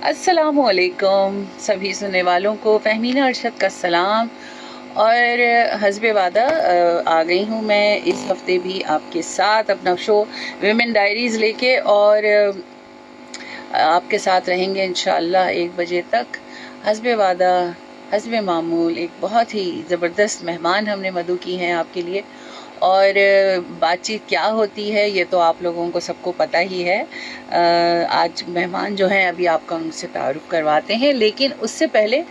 अस्सलामुअलैकुम सभी सुनने वालों को फ़हमीना अरशद का सलाम। और हस्बे वादा आ गई हूँ मैं इस हफ्ते भी आपके साथ अपना शो विमेन डायरीज़ लेके, और आपके साथ रहेंगे इंशाअल्लाह 1 बजे तक। हस्बे वादा हस्बे मामूल एक बहुत ही ज़बरदस्त मेहमान हमने मदू की हैं आपके लिए, और बातचीत क्या होती है ये तो आप लोगों को सबको पता ही है। आज मेहमान जो हैं अभी आपका उनसे तारुफ करवाते हैं, लेकिन उससे पहले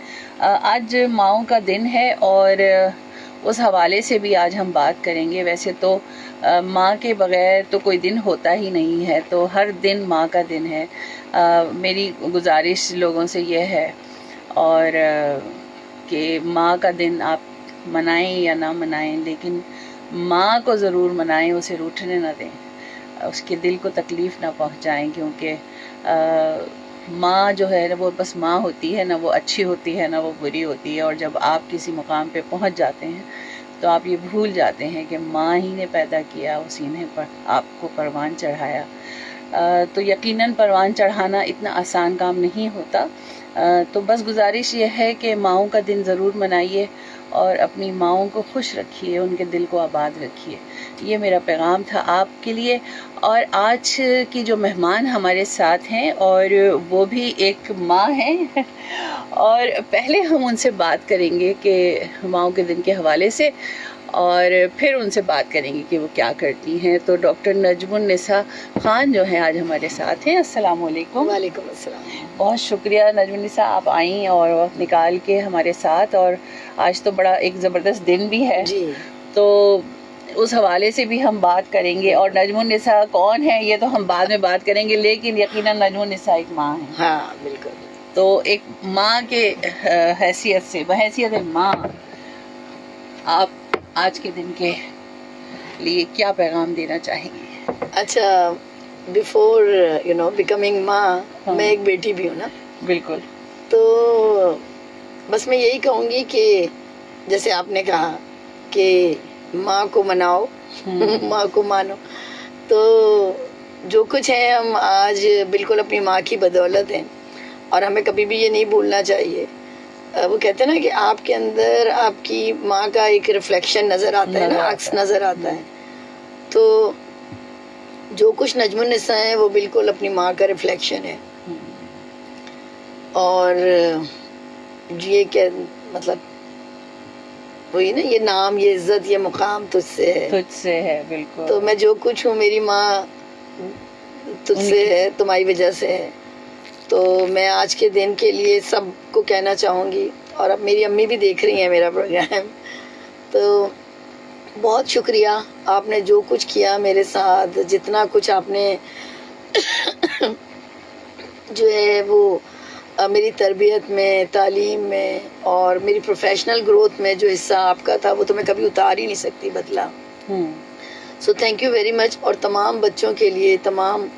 आज माओं का दिन है और उस हवाले से भी आज हम बात करेंगे। वैसे तो माँ के बग़ैर तो कोई दिन होता ही नहीं है, तो हर दिन माँ का दिन है। मेरी गुजारिश लोगों से ये है और कि माँ का दिन आप मनाएं या ना मनाएं, लेकिन माँ को ज़रूर मनाएं, उसे रूठने ना दें, उसके दिल को तकलीफ़ ना पहुंचाएं, क्योंकि माँ जो है ना वो बस माँ होती है, ना वो अच्छी होती है ना वो बुरी होती है। और जब आप किसी मुकाम पे पहुंच जाते हैं तो आप ये भूल जाते हैं कि माँ ही ने पैदा किया, उसी ने पर आपको परवान चढ़ाया। तो यकीनन परवान चढ़ाना इतना आसान काम नहीं होता। तो बस गुजारिश ये है कि माँओं का दिन ज़रूर मनाइए और अपनी माँओं को खुश रखिए, उनके दिल को आबाद रखिए। ये मेरा पैगाम था आपके लिए। और आज की जो मेहमान हमारे साथ हैं और वो भी एक माँ हैं और पहले हम उनसे बात करेंगे कि माँओं के दिन के हवाले से, और फिर उनसे बात करेंगे कि वो क्या करती हैं। तो डॉक्टर नजमुन्निसा खान जो हैं आज हमारे साथ हैं। अस्सलाम वालेकुम। वालेकुम अस्सलाम। बहुत शुक्रिया नजमुन्निसा, आप आई और वक्त निकाल के हमारे साथ। और आज तो बड़ा एक ज़बरदस्त दिन भी है जी। तो उस हवाले से भी हम बात करेंगे। और नजमुन्निसा कौन है ये तो हम बाद में बात करेंगे, लेकिन यकीनन नजमुन्निसा एक माँ है। हाँ बिल्कुल। तो एक माँ के हैसियत से, बहैसियत माँ, आप आज के दिन के लिए क्या पैगाम देना चाहेंगे? अच्छा, बिफोर बिकमिंग माँ, मैं एक बेटी भी हूँ ना। बिल्कुल। तो बस मैं यही कहूँगी कि जैसे आपने कहा कि माँ को मनाओ, माँ को मानो, तो जो कुछ है हम आज बिल्कुल अपनी माँ की बदौलत हैं। और हमें कभी भी ये नहीं भूलना चाहिए। वो कहते हैं ना कि आपके अंदर आपकी माँ का एक रिफ्लेक्शन नजर आता है ना, अक्स नजर आता है। तो जो कुछ नजमुन्निसा है वो बिल्कुल अपनी माँ का रिफ्लेक्शन है। और ये क्या मतलब वही ना, ये नाम, ये इज्जत, ये मुकाम तुझसे है। बिल्कुल। तो मैं जो कुछ हूँ मेरी माँ तुझसे है, तुम्हारी वजह से है। तो मैं आज के दिन के लिए सबको कहना चाहूँगी, और अब मेरी अम्मी भी देख रही हैं मेरा प्रोग्राम, तो बहुत शुक्रिया आपने जो कुछ किया मेरे साथ, जितना कुछ आपने जो है वो मेरी तरबियत में, तालीम में और मेरी प्रोफेशनल ग्रोथ में जो हिस्सा आपका था वो तो मैं कभी उतार ही नहीं सकती बदला। So thank you very much. और तमाम बच्चों के लिए, तमाम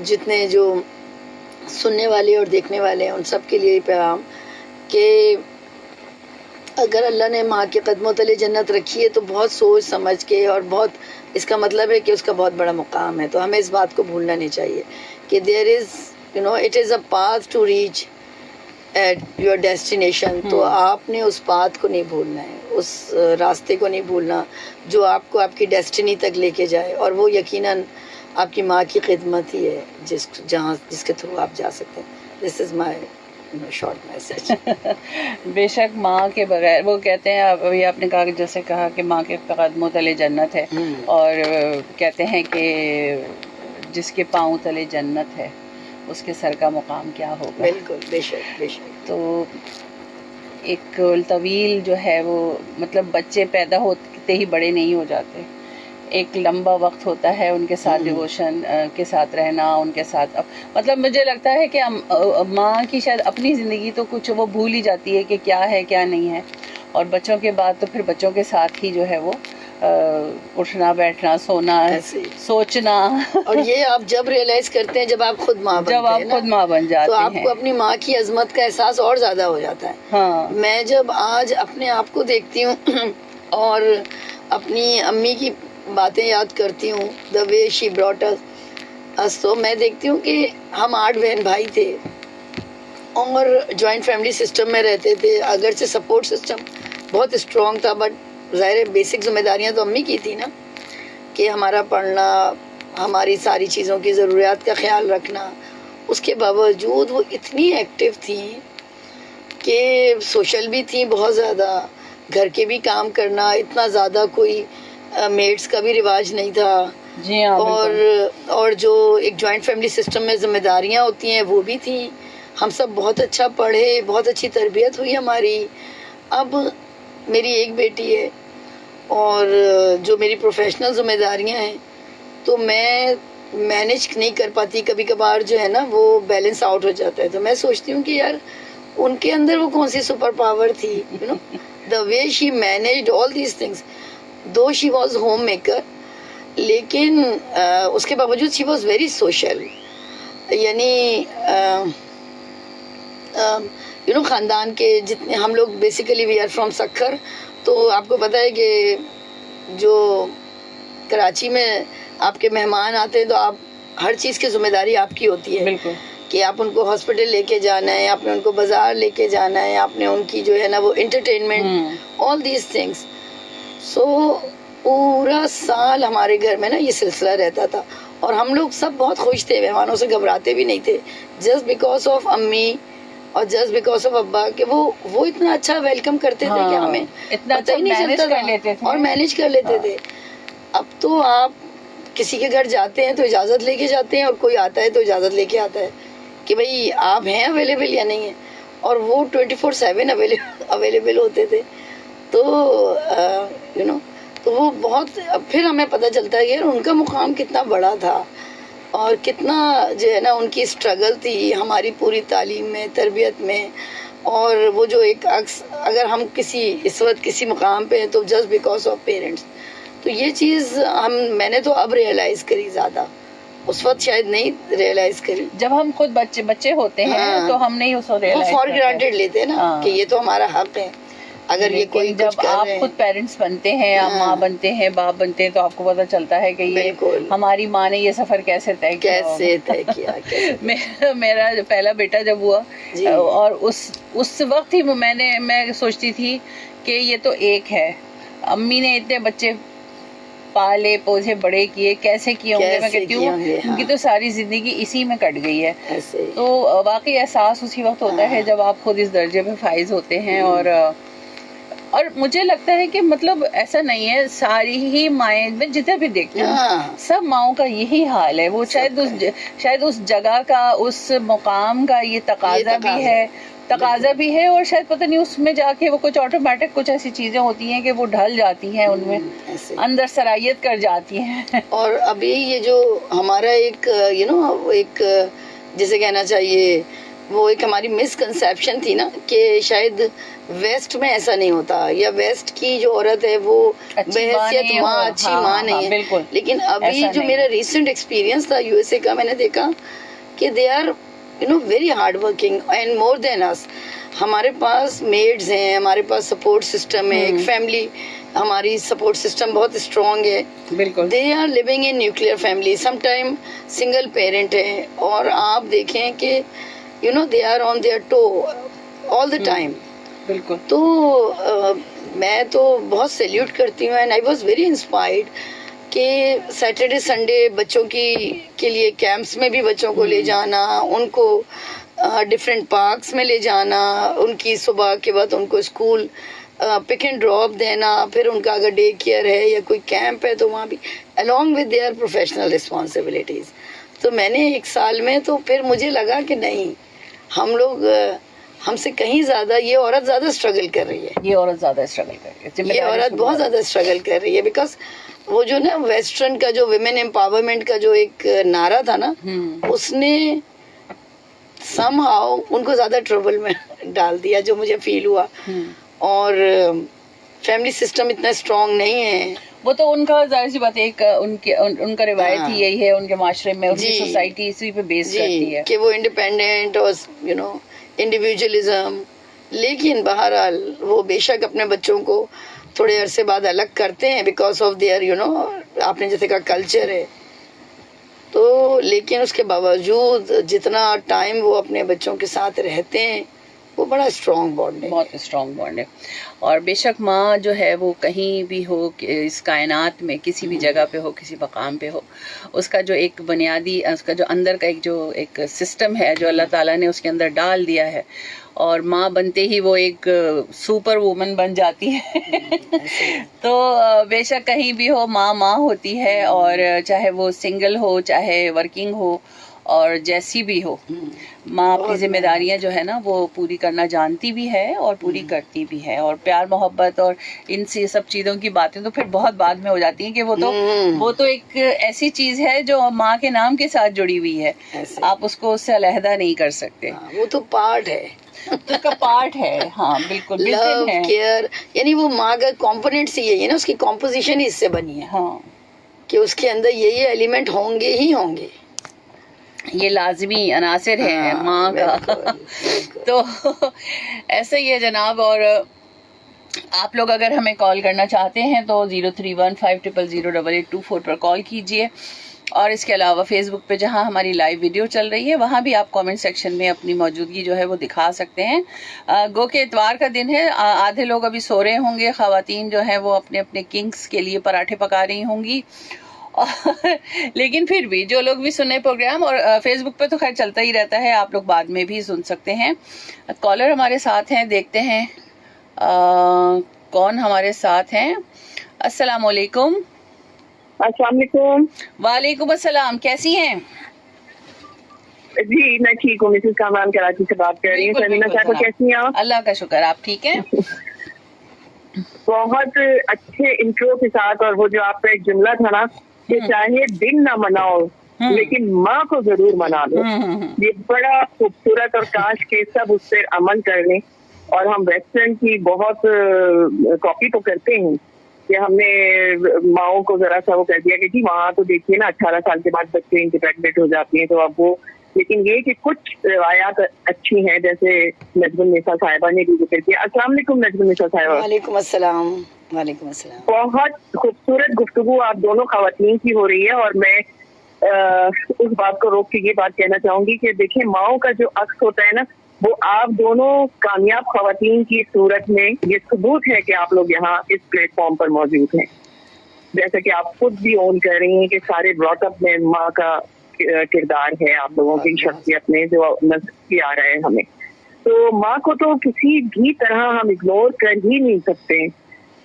जितने जो सुनने वाले और देखने वाले हैं, उन सब के लिए पैगाम कि अगर अल्लाह ने माँ के कदमों तले जन्नत रखी है तो बहुत सोच समझ के, और बहुत इसका मतलब है कि उसका बहुत बड़ा मुकाम है। तो हमें इस बात को भूलना नहीं चाहिए कि there is it is a path to reach at your destination. तो आपने उस पाथ को नहीं भूलना है, उस रास्ते को नहीं भूलना जो आपको आपकी डेस्टिनी तक लेके जाए, और वो यकीनन आपकी माँ की खिदमत ही है जिसके थ्रू आप जा सकते हैं। This is my short message. बेशक माँ के बगैर, वो कहते हैं, अभी आपने कहा, जैसे कहा कि माँ के कदमों तले जन्नत है, और कहते हैं कि जिसके पाँव तले जन्नत है उसके सर का मुकाम क्या होगा। बिल्कुल, बेशक बेशक। तो एक तवील जो है वो, मतलब बच्चे पैदा होते ही बड़े नहीं हो जाते, एक लंबा वक्त होता है उनके साथ डिवोशन के साथ रहना, उनके साथ मतलब मुझे लगता है कि माँ की शायद अपनी ज़िंदगी तो कुछ वो भूल ही जाती है कि क्या है क्या नहीं है, और बच्चों के बाद तो फिर बच्चों के साथ ही जो है वो उठना बैठना सोना सोचना। और ये आप जब रियलाइज करते हैं जब आप खुद माँ बनते हैं, जब आप खुद माँ बन जाते तो हैं, आपको अपनी माँ की अजमत का एहसास और ज्यादा हो जाता है। हाँ। मैं जब आज अपने आप को देखती हूँ और अपनी अम्मी की बातें याद करती हूँ, द वे शी ब्रॉट अस, तो मैं देखती हूँ कि हम 8 बहन भाई थे और जॉइंट फैमिली सिस्टम में रहते थे। अगर से सपोर्ट सिस्टम बहुत स्ट्रॉन्ग था, बट ज़ाहिर है बेसिक जिम्मेदारियाँ तो अम्मी की थी ना, कि हमारा पढ़ना, हमारी सारी चीज़ों की ज़रूरियात का ख्याल रखना। उसके बावजूद वो इतनी एक्टिव थी कि सोशल भी थी बहुत ज़्यादा, घर के भी काम करना, इतना ज़्यादा कोई मेड्स का भी रिवाज नहीं था। जी हाँ, और जो एक जॉइंट फैमिली सिस्टम में जिम्मेदारियां होती हैं वो भी थी। हम सब बहुत अच्छा पढ़े, बहुत अच्छी तरबियत हुई हमारी। अब मेरी एक बेटी है और जो मेरी प्रोफेशनल जिम्मेदारियां हैं तो मैं मैनेज नहीं कर पाती, कभी कभार जो है ना वो बैलेंस आउट हो जाता है। तो मैं सोचती हूँ कि यार उनके अंदर वो कौन सी सुपर पावर थी, you know, the way she managed all these things. Though she was home maker, लेकिन उसके बावजूद शी वाज वेरी सोशल। यानी यू नो ख़ानदान के जितने हम लोग basically we are from Sukkur, तो आपको पता है कि जो कराची में आपके मेहमान आते हैं तो आप हर चीज़ की जिम्मेदारी आपकी होती है। बिल्कुल। कि आप उनको हॉस्पिटल लेके जाना है, आपने उनको बाजार लेके जाना है, आपने उनकी जो है ना वो एंटरटेनमेंट, ऑल दीज थिंग्स। सो पूरा साल हमारे घर में ना ये सिलसिला रहता था और हम लोग सब बहुत खुश थे, मेहमानों से घबराते भी नहीं थे, जस्ट बिकॉज ऑफ अम्मी और जस्ट बिकॉज ऑफ अब्बा के वो इतना अच्छा वेलकम करते थे कि हमें इतना पता ही नहीं चलता था और मैनेज कर लेते थे। अब तो आप किसी के घर जाते हैं तो इजाज़त लेके जाते हैं और कोई आता है तो इजाज़त लेके आता है कि भाई आप हैं अवेलेबल या नहीं है, और वो 24/7 अवेलेबल होते थे। तो यू नो, तो वो बहुत, फिर हमें पता चलता है कि यार उनका मुकाम कितना बड़ा था और कितना जो है ना उनकी स्ट्रगल थी हमारी पूरी तालीम में, तरबियत में। और वो जो एक अक्स, अगर हम इस वक्त किसी मुकाम पे हैं तो जस्ट बिकॉज ऑफ पेरेंट्स। तो ये चीज़ मैंने तो अब रियलाइज़ करी, ज़्यादा उस वक्त शायद नहीं रियलाइज करी। जब हम खुद बच्चे होते हैं हाँ, तो हम नहीं उसको रियलाइज फॉर ग्रांटेड लेते हैं ना, हाँ, कि ये तो हमारा हक है। अगर ये कोई जब आप खुद पेरेंट्स बनते हैं, आप माँ बनते हैं, बाप बनते हैं, तो आपको पता चलता है कि ये हमारी माँ ने ये सफर कैसे तय किया। मेरा पहला बेटा जब हुआ और उस वक्त ही मैं सोचती थी कि ये तो एक है, अम्मी ने इतने बच्चे पाले पोसे बड़े किए, कैसे किए होंगे, मैं कहती हूँ उनकी तो सारी जिंदगी इसी में कट गई है। तो वाकई एहसास उसी वक्त होता है जब आप खुद इस दर्जे पे फाइज होते हैं। और मुझे लगता है कि मतलब ऐसा नहीं है, सारी ही माएँ में जितना भी देखती हूँ सब माओं का यही हाल है। वो शायद उस जगह का, उस मुकाम का ये तकाजा भी है और शायद पता नहीं उसमें जाके वो कुछ ऑटोमेटिक कुछ ऐसी चीजें होती हैं कि वो ढल जाती हैं, उनमें अंदर सरायत कर जाती हैं। और अभी ये जो हमारा एक यू नो एक जैसे कहना चाहिए, वो एक हमारी मिसकंसेप्शन थी ना कि शायद वेस्ट में ऐसा नहीं होता, या वेस्ट की जो औरत है वो बहैसियत माँ, अच्छी माँ नहीं है। लेकिन अभी जो मेरा रिसेंट एक्सपीरियंस था यूएसए का, मैंने देखा कि they are you know very hard working and more than us. हमारे पास मेड्स हैं, हमारे पास सपोर्ट सिस्टम है, एक फैमिली, हमारी सपोर्ट सिस्टम बहुत स्ट्रॉन्ग है। बिल्कुल। They are living in nuclear family, sometime single parent है, और आप देखें कि you know they are on their toe all the time. बिल्कुल। तो मैं तो बहुत सैल्यूट करती हूँ and I was very inspired कि सैटरडे संडे बच्चों के लिए कैंप्स में भी बच्चों को ले जाना, उनको डिफरेंट पार्क्स में ले जाना, उनकी सुबह के बाद उनको स्कूल पिक एंड ड्रॉप देना, फिर उनका अगर डे केयर है या कोई कैंप है तो वहाँ भी along with their professional responsibilities. तो मैंने एक साल में, तो फिर मुझे लगा कि नहीं, हम लोग हमसे कहीं ज्यादा ये औरत ज्यादा स्ट्रगल कर रही है। ये औरत ज्यादा स्ट्रगल कर रही है, ये औरत बहुत ज्यादा स्ट्रगल कर रही है। बिकॉज वो जो ना वेस्टर्न का जो विमेन एम्पावरमेंट का जो एक नारा था ना, उसने समहाउ उनको ज्यादा ट्रबल में डाल दिया, जो मुझे फील हुआ। और फैमिली सिस्टम इतना स्ट्रांग नहीं है। वो तो उनका जाहिर सी बात है, उनका रिवायत ही यही है, उनके माशरे में उनकी सोसाइटी इसी पे बेस करती है कि वो इंडिपेंडेंट और यू नो इंडिविजुअलिज्म। लेकिन बहरहाल वो बेशक अपने बच्चों को थोड़े अरसे बाद अलग करते हैं because of their you know, आपने जैसे कहा कल्चर है। तो लेकिन उसके बावजूद जितना टाइम वो अपने बच्चों के साथ रहते हैं वो बड़ा स्ट्रॉन्ग बॉन्ड है, बहुत स्ट्रॉन्ग बॉन्ड है। और बेशक माँ जो है वो कहीं भी हो, इस कायनात में किसी भी जगह पे हो, किसी मकाम पे हो, उसका जो एक बुनियादी, उसका जो अंदर का एक सिस्टम है जो अल्लाह ताला ने उसके अंदर डाल दिया है, और माँ बनते ही वो एक सुपर वुमन बन जाती है। तो बेशक कहीं भी हो, माँ माँ होती है, और चाहे वो सिंगल हो, चाहे वर्किंग हो, और जैसी भी हो, माँ अपनी जिम्मेदारियां जो है ना वो पूरी करना जानती भी है और पूरी करती भी है। और प्यार मोहब्बत और इन सब चीज़ों की बातें तो फिर बहुत बाद में हो जाती हैं कि वो तो एक ऐसी चीज़ है जो माँ के नाम के साथ जुड़ी हुई है, आप उसको उससे अलहदा नहीं कर सकते। वो तो पार्ट है, तो उसका पार्ट है। हाँ बिल्कुल, लव केयर, यानी वो माँ का कॉम्पोनेंट्स ही है ना, उसकी कॉम्पोजिशन ही इससे बनी है। हाँ, कि उसके अंदर ये एलिमेंट होंगे ही होंगे, ये लाजमी अनासिर है माँ का। तो ऐसा ही है जनाब। और आप लोग अगर हमें कॉल करना चाहते हैं तो 0315000824 पर कॉल कीजिए। और इसके अलावा फेसबुक पे जहां हमारी लाइव वीडियो चल रही है वहां भी आप कमेंट सेक्शन में अपनी मौजूदगी जो है वो दिखा सकते हैं। गो के इतवार का दिन है, आधे लोग अभी सो रहे होंगे, ख़वातीन जो है वो अपने अपने किंग्स के लिए पराठे पका रही होंगी। और लेकिन फिर भी जो लोग भी सुने प्रोग्राम, और फेसबुक पे तो खैर चलता ही रहता है, आप लोग बाद में भी सुन सकते हैं। कॉलर हमारे साथ हैं, देखते हैं कौन हमारे साथ हैं। अस्सलाम वालेकुम। अस्सलाम वालेकुम। वालेकुम अस्सलाम, कैसी हैं? जी मैं ठीक हूँ, मिसेस कामरान कराची से बात कर रही हूँ। समीना साहब कैसी हैं आप? अल्लाह का शुक्र, आप ठीक हैं? बहुत अच्छे इंट्रो के साथ, और वो जो आपका एक जुमला था ना कि चाहे दिन ना मनाओ लेकिन माँ को जरूर मना दो, ये बड़ा खूबसूरत, और काश के सब उस पर अमल कर लें। और हम वेस्टर्न की बहुत कॉपी तो करते हैं कि हमने माओ को जरा सा वो कर दिया कि जी वहाँ तो देखिए ना 18 साल के बाद बच्चे इंडिपेंडेंट हो जाती हैं, तो अब वो, लेकिन ये कि कुछ रिवायात अच्छी हैं, जैसे नजमुन्निसा साहिबा ने भी जिक्र किया। अस्सलाम वालेकुम नजमुन्निसा साहिबा। वालेकुम अस्सलाम। वालेकुम अस्सलाम। बहुत खूबसूरत गुफ्तगू आप दोनों खवातीन की हो रही है, और मैं उस बात को रोक के ये बात कहना चाहूंगी कि देखिए माओ का जो अक्स होता है ना, वो आप दोनों कामयाब खवातीन की सूरत में ये सबूत है कि आप लोग यहाँ इस प्लेटफॉर्म पर मौजूद हैं। जैसे कि आप खुद भी ओन कर रही हैं कि सारे ब्रॉटअप में माँ का किरदार है आप लोगों की शख्सियत में, जो नजर आ रहा है हमें। तो माँ को तो किसी भी तरह हम इग्नोर कर ही नहीं सकते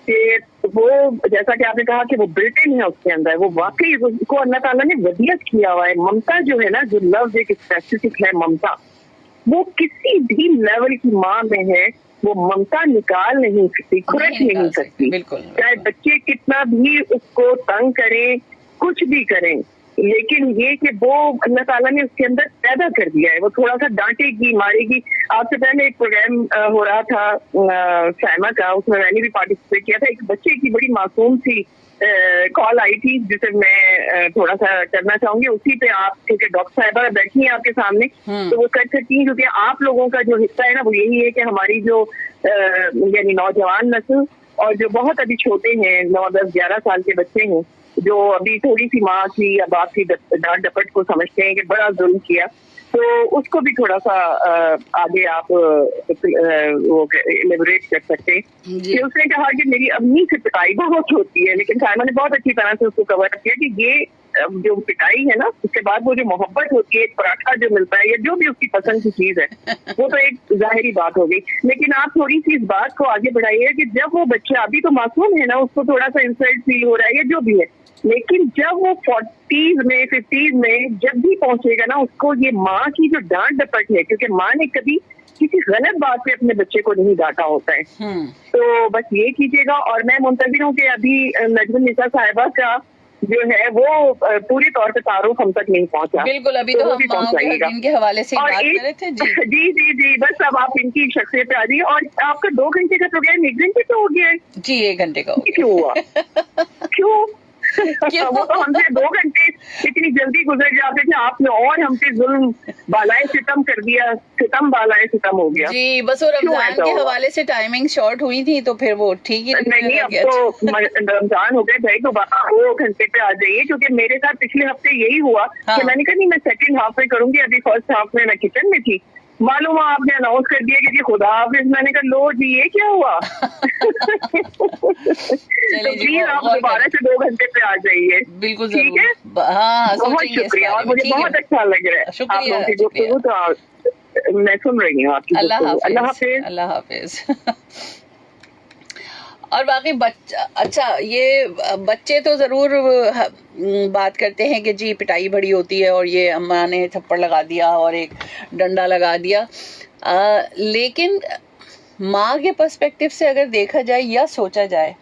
कि वो, जैसा कि आपने कहा कि वो बिल्ट इन है उसके अंदर, वो वाकई उसको अल्लाह ताला ने वदियत किया हुआ है। ममता जो है ना, जो लव एक स्पेसिफिक है ममता, वो किसी भी लेवल की माँ में है, वो ममता निकाल नहीं सकती, खुरच नहीं सकती। चाहे बच्चे कितना भी उसको तंग करें, कुछ भी करें, लेकिन ये कि वो अल्लाह ताला ने उसके अंदर पैदा कर दिया है। वो थोड़ा सा डांटेगी, मारेगी। आपसे पहले एक प्रोग्राम हो रहा था साइमा का, उसमें मैंने भी पार्टिसिपेट किया था। एक बच्चे की बड़ी मासूम सी कॉल आई थी, जिसे मैं थोड़ा सा करना चाहूंगी। उसी पे आप, क्योंकि डॉक्टर साहिबा बैठी हैं आपके सामने, तो वो कर सकती हैं, क्योंकि आप लोगों का जो हिस्सा है ना वो यही है कि हमारी जो यानी नौजवान नस्ल, और जो बहुत अभी छोटे हैं, 9, 10, 11 साल के बच्चे हैं, जो अभी थोड़ी सी माँ की या बाप की डांट डपट को समझते हैं कि बड़ा जुल्म किया, तो उसको भी थोड़ा सा आगे आप वो एलिबरेट कर सकते हैं। कि उसने कहा कि मेरी अम्मी से पिटाई बहुत होती है, लेकिन साइमा ने बहुत अच्छी तरह से उसको कवर किया कि ये जो पिटाई है ना, उसके बाद वो जो मोहब्बत होती है, एक पराठा जो मिलता है या जो भी उसकी पसंद की चीज है, वो तो एक जाहिरी बात हो गई। लेकिन आप थोड़ी सी इस बात को आगे बढ़ाइए कि जब वो बच्चा अभी तो मासूम है ना, उसको थोड़ा सा इंसल्ट फील हो रहा है या जो भी है, लेकिन जब वो 40s में 50s में जब भी पहुंचेगा ना, उसको ये माँ की जो डांट डपट है, क्योंकि माँ ने कभी किसी गलत बात पे अपने बच्चे को नहीं डांटा होता है, तो बस ये कीजिएगा। और मैं मुंतज़िर हूँ कि अभी नजमुन्निसा साहिबा का जो है वो पूरी तौर पे तारुफ हम तक नहीं पहुंचा। बिल्कुल, अभी तो हम इनके हवाले से बात कर रहे थे। जी जी जी, बस अब आप इनकी शख्सियत पे आ रही है। और आपका 2 घंटे का प्रोग्राम 1 घंटे का हो गया है? जी, 1 घंटे का हो गया। क्यों हुआ? क्यों? क्यों? वो तो हमसे 2 घंटे इतनी जल्दी गुजर जाते थे, आपने और हम पे जुल्म बालाए सितम कर दिया, सितम बालाए सितम हो गया। जी, बस वो क्यों रमजान ऐसा के हुआ? हवाले से टाइमिंग शॉर्ट हुई थी तो फिर वो ठीक ही नहीं, अब लगा कि तो रमजान हो गए भाई, तो 2 घंटे पे आ जाइए, क्योंकि मेरे साथ पिछले हफ्ते यही हुआ हाँ। कि मैंने कहा नहीं मैं सेकंड हाफ में करूंगी, अभी फर्स्ट हाफ में मैं किचन में थी, मालूम हुआ आपने अनाउंस कर दिया कि जी खुदा हाफिज। मैंने कहा लो जी ये क्या हुआ? चलिए तो जी, प्लीज आप गौर दोबारा करें। से 2 घंटे पे आ जाइए। बिल्कुल ठीक जरूर। है, हाँ, बहुत सोचेंगे इस शुक्रिया, बारे और में। मुझे ठीक बहुत है, अच्छा लग रहा है आप शुक्रिया, लोगों की शुक्रिया। गुफ्तगू, तो मैं सुन रही हूँ आपकी अल्लाह गुफ्तगू। अल्लाह हाफिज, हाफिज। अल्लाह हाफिज। और बाकी अच्छा, ये बच्चे तो जरूर बात करते हैं कि जी पिटाई बड़ी होती है और ये अम्मा ने थप्पड़ लगा दिया और एक डंडा लगा दिया, लेकिन माँ के पर्सपेक्टिव से अगर देखा जाए या सोचा जाए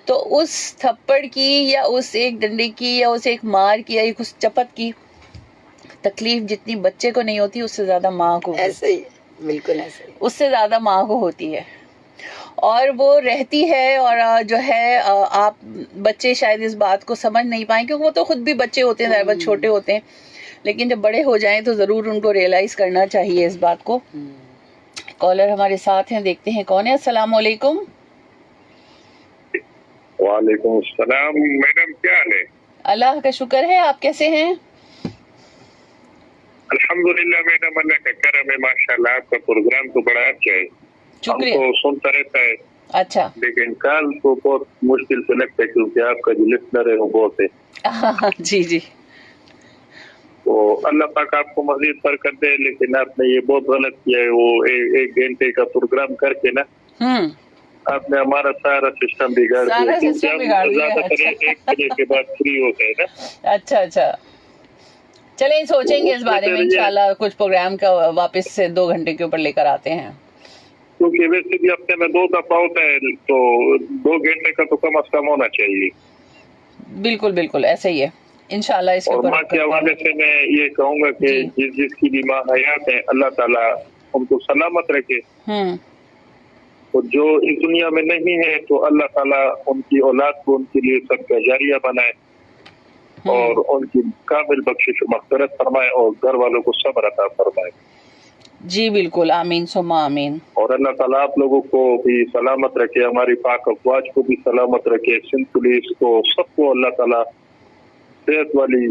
तो उस थप्पड़ की या उस एक डंडे की या उस एक मार की या उस चपत की तकलीफ जितनी बच्चे को नहीं होती उससे ज्यादा माँ को, ऐसे ही, बिल्कुल ऐसे ही। उससे ज्यादा माँ को होती है और वो रहती है। और जो है आप बच्चे शायद इस बात को समझ नहीं पाए क्योंकि वो तो खुद भी बच्चे होते हैं, बहुत छोटे होते हैं, लेकिन जब बड़े हो जाएं तो जरूर उनको रियलाइज करना चाहिए इस बात को। कॉलर हमारे साथ हैं, देखते हैं कौन है। अस्सलाम वालेकुम। वालेकुम सलाम। मैडम क्या हाल है? अल्लाह का शुक्र है, आप कैसे हैं? अल्हम्दुलिल्लाह मैडम, अल्लाह का करम है माशाल्लाह। आपका प्रोग्राम तो बड़ा अच्छा है, शुक्रिया। हमको सुनता रहता है, अच्छा। लेकिन कल तो बहुत मुश्किल से लगता है क्योंकि आपका जो लिसनर है वो बहुत है। जी जी। तो अल्लाह पाक आपको मजीद बरकत दे, लेकिन आपने ये बहुत गलत किया है। वो एक घंटे का प्रोग्राम करके ना आपने हमारा सारा सिस्टम बिगाड़ दिया, सारा क्योंकि सिस्टम हम बिगाड़ दिया। ज्यादातर अच्छा। 1 बजे के बाद फ्री होते हैं ना। अच्छा अच्छा, चलें सोचेंगे इस बारे में, इंशाल्लाह कुछ प्रोग्राम का वापस से 2 घंटे के ऊपर लेकर आते हैं, क्योंकि वैसे भी हफ्ते में 2 दफा होता है तो 2 घंटे का तो कम से कम होना चाहिए। बिल्कुल बिल्कुल ऐसे ही है, इंशाल्लाह इसके और ऊपर माँ के हवाले से मैं ये कहूँगा कि जिसकी भी माँ हयात है अल्लाह ताला उनको सलामत रखे, और जो इस दुनिया में नहीं है तो अल्लाह ताला उनकी औलाद को उनके लिए सबका जारिया बनाए और उनकी काबिल बख्शिश मग़फ़िरत फरमाए और घर वालों को सब्र अता फरमाए। जी बिल्कुल, आमीन सुम्मा आमीन। और अल्लाह ताला आप लोगों को भी सलामत रखे, हमारी पाक अफ़वाज को भी सलामत रखे, सिंध पुलिस को, सबको अल्लाह ताला सेहत वाली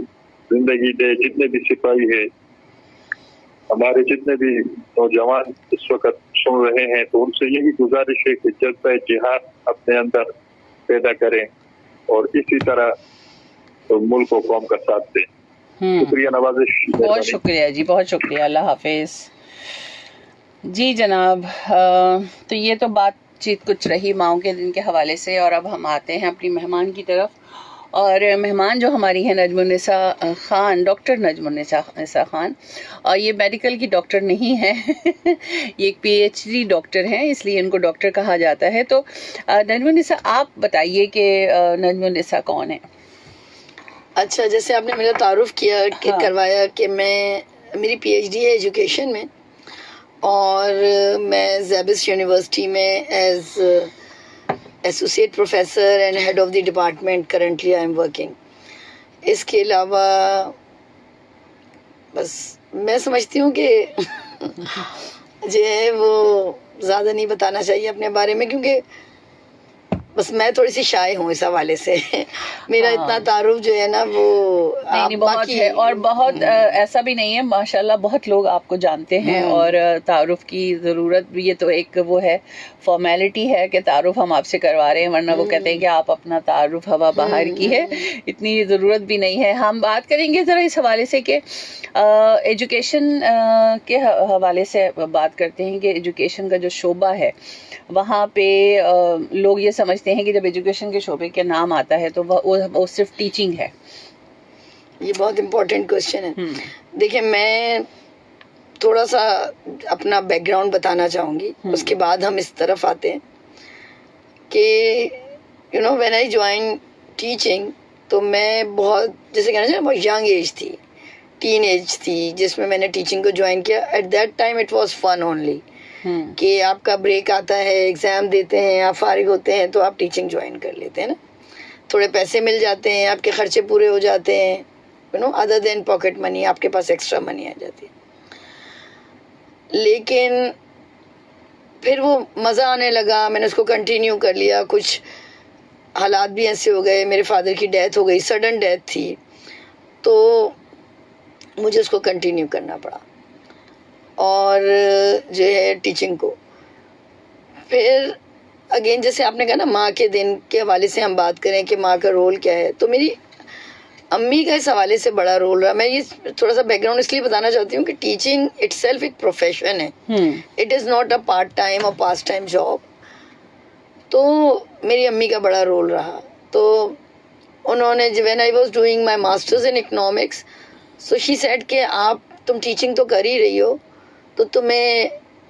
जिंदगी दे। जितने भी सिपाही है, हमारे जितने भी नौजवान इस वक्त सुन रहे हैं, तो उनसे यही गुजारिश है कि जज्बा जिहाद अपने अंदर पैदा करें और इसी तरह तो मुल्क और कौम का साथ दें। शुक्रिया, नवाजिश। बहुत शुक्रिया जी, बहुत शुक्रिया, अल्लाह हाफिज। जी जनाब, तो ये तो बातचीत कुछ रही माओं के दिन के हवाले से, और अब हम आते हैं अपनी मेहमान की तरफ। और मेहमान जो हमारी है नजमुन्निसा ख़ान, डॉक्टर नजमुन्निसा ख़ान, और ये मेडिकल की डॉक्टर नहीं है ये एक PhD डॉक्टर हैं, इसलिए इनको डॉक्टर कहा जाता है। तो नजमुन्निसा आप बताइए कि नजमुन्निसा कौन है? अच्छा, जैसे आपने मेरा तारुफ किया कि करवाया कि मेरी PhD है एजुकेशन में, और मैं ज़ैबिस यूनिवर्सिटी में as associate professor and head of the department currently I am working. इसके अलावा बस मैं समझती हूँ कि जो है वो ज़्यादा नहीं बताना चाहिए अपने बारे में, क्योंकि बस मैं थोड़ी सी शाय हूँ इस हवाले से मेरा इतना तारुफ जो है ना वो नहीं बहुत है, और बहुत ऐसा भी नहीं है, माशाल्लाह बहुत लोग आपको जानते हैं और तारुफ की ज़रूरत भी, ये तो एक वो है फॉर्मेलिटी है कि तारुफ हम आपसे करवा रहे हैं, वरना वो कहते हैं कि आप अपना तारुफ हवा बाहर की है, इतनी ज़रूरत भी नहीं है। हम बात करेंगे ज़रा इस हवाले से कि एजुकेशन के हवाले से बात करते हैं कि एजुकेशन का जो शोबा है वहाँ पे लोग ये समझते हैं कि जब एजुकेशन के शोबे के नाम आता है तो वो सिर्फ टीचिंग है। ये बहुत इम्पोर्टेंट क्वेश्चन है। देखिए, मैं थोड़ा सा अपना बैकग्राउंड बताना चाहूँगी, उसके बाद हम इस तरफ आते हैं कि व्हेन आई ज्वाइन टीचिंग, तो मैं बहुत, जैसे कहना चाहिए, बहुत यंग एज थी, टीन एज थी जिसमें मैंने टीचिंग को ज्वाइन किया। At that time it was fun only, कि आपका ब्रेक आता है, एग्ज़ाम देते हैं, आप फारिग होते हैं तो आप टीचिंग ज्वाइन कर लेते हैं ना। थोड़े पैसे मिल जाते हैं, आपके खर्चे पूरे हो जाते हैं, you know, other than pocket money, आपके पास एक्स्ट्रा मनी आ जाती है। लेकिन फिर वो मज़ा आने लगा, मैंने उसको कंटिन्यू कर लिया। कुछ हालात भी ऐसे हो गए, मेरे फादर की डेथ हो गई, सडन डेथ थी, तो मुझे उसको कंटिन्यू करना पड़ा और जो है टीचिंग को। फिर अगेन जैसे आपने कहा ना माँ के दिन के हवाले से हम बात करें कि माँ का रोल क्या है, तो मेरी अम्मी का इस हवाले से बड़ा रोल रहा। मैं ये थोड़ा सा बैकग्राउंड इसलिए बताना चाहती हूँ कि टीचिंग इटसेल्फ एक प्रोफेशन है, it is not a part time और पास टाइम जॉब। तो मेरी अम्मी का बड़ा रोल रहा। तो उन्होंने when I was doing my masters in economics, so she said कि तुम टीचिंग तो कर ही रही हो, तो तुम्हें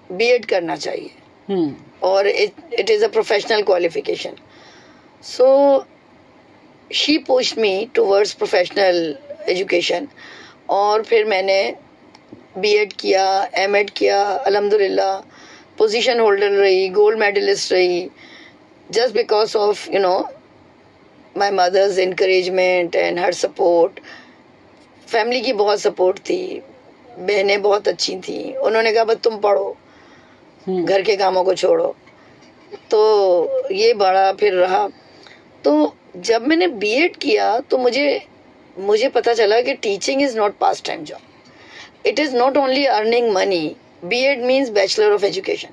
बीएड करना चाहिए और it is a professional qualification. So she pushed me towards professional education और फिर मैंने बीएड किया, एमएड किया, अल्हम्दुलिल्लाह पोजीशन होल्डर रही, गोल्ड मेडलिस्ट रही, just because of, you know, my mother's encouragement and her support. Family की बहुत सपोर्ट थी, बहनें बहुत अच्छी थी, उन्होंने कहा बस तुम पढ़ो, घर के कामों को छोड़ो। तो ये बड़ा फिर रहा। तो जब मैंने बीएड किया तो मुझे पता चला कि teaching is not pass time job, it is not only earning money. BEd means bachelor of education.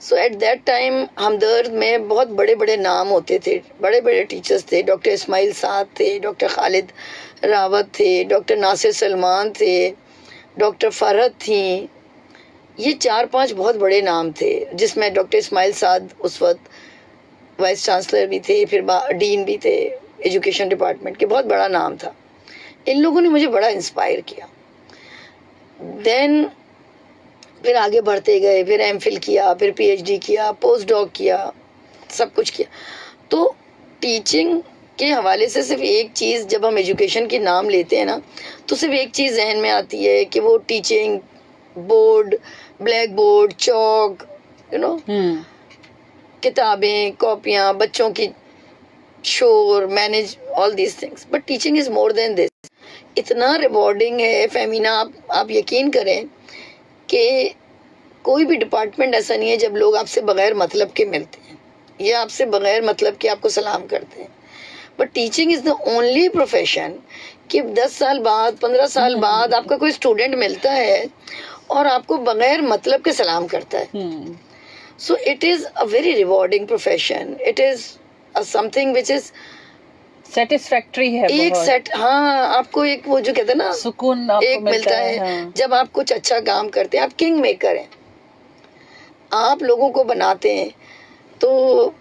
So at that time Hamdard में बहुत बड़े बड़े नाम होते थे, बड़े बड़े टीचर्स थे। डॉक्टर इस्माइल साद थे, डॉक्टर खालिद रावत थे, डॉक्टर नासिर सलमान थे, डॉक्टर फरहत थी। ये 4-5 बहुत बड़े नाम थे, जिसमें डॉक्टर इस्माइल साद उस वक्त वाइस चांसलर भी थे, फिर डीन भी थे एजुकेशन डिपार्टमेंट के, बहुत बड़ा नाम था। इन लोगों ने मुझे बड़ा इंस्पायर किया। देन फिर आगे बढ़ते गए, फिर एमफिल किया, फिर पीएचडी किया, पोस्ट डॉक किया, सब कुछ किया। तो टीचिंग के हवाले से सिर्फ एक चीज़, जब हम एजुकेशन के नाम लेते हैं ना, तो सिर्फ एक चीज़ जहन में आती है कि वो teaching, board, black board, Chowk, you know, किताबें, कॉपियाँ, बच्चों की शोर, manage all these things. But teaching is more than this. इतना रिवॉर्डिंग है फेमिना, आप यकीन करें कि कोई भी डिपार्टमेंट ऐसा नहीं है जब लोग आपसे बगैर मतलब के मिलते हैं या आपसे बगैर मतलब के आपको सलाम करते हैं। But teaching is the only profession कि 10 साल बाद, 15 साल बाद आपका कोई स्टूडेंट मिलता है और आपको बगैर मतलब के सलाम करता है। So it is a very rewarding profession, it is something which is satisfactory है एक बहुत। सेट। हाँ, आपको एक वो जो कहते हैं ना सुकून आपको एक मिलता है हाँ। जब आप कुछ अच्छा काम करते हैं। आप किंग मेकर हैं, आप लोगों को बनाते हैं। तो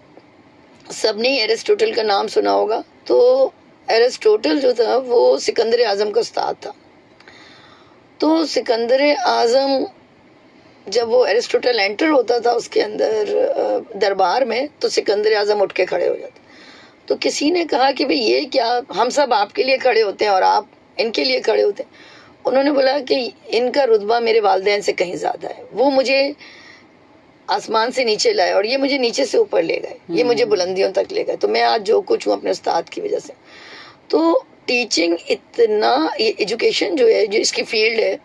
सबने एरिस्टोटल का नाम सुना होगा। तो एरिस्टोटल जो था वो सिकंदर आजम का उस्ताद था। तो सिकंदर आजम जब वो एरिस्टोटल एंटर होता था उसके अंदर दरबार में, तो सिकंदर आजम उठ के खड़े हो जाते। तो किसी ने कहा कि भाई ये क्या, हम सब आपके लिए खड़े होते हैं और आप इनके लिए खड़े होते हैं। उन्होंने बोला कि इनका रुतबा मेरे वालिदैन से कहीं ज़्यादा है, वो मुझे आसमान से नीचे लाए और ये मुझे नीचे से ऊपर ले गए, ये मुझे बुलंदियों तक ले गए। तो मैं आज जो कुछ हूँ अपने उस्ताद की वजह से। तो टीचिंग इतना, ये एजुकेशन जो है, जो इसकी फील्ड है,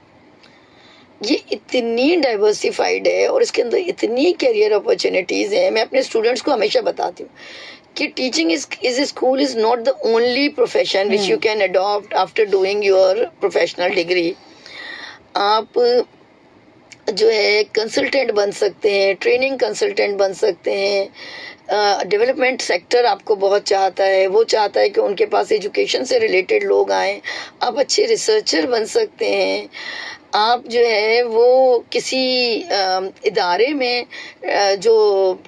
ये इतनी डाइवर्सिफाइड है और इसके अंदर इतनी कैरियर अपॉर्चुनिटीज़ हैं। मैं अपने स्टूडेंट्स को हमेशा बताती हूँ कि teaching is school is not the only profession which you can adopt after doing your professional degree. आप जो है कंसल्टेंट बन सकते हैं, ट्रेनिंग कंसल्टेंट बन सकते हैं। डेवलपमेंट सेक्टर आपको बहुत चाहता है, वो चाहता है कि उनके पास एजुकेशन से रिलेटेड लोग आएँ। आप अच्छे रिसर्चर बन सकते हैं। आप जो है वो किसी इदारे में जो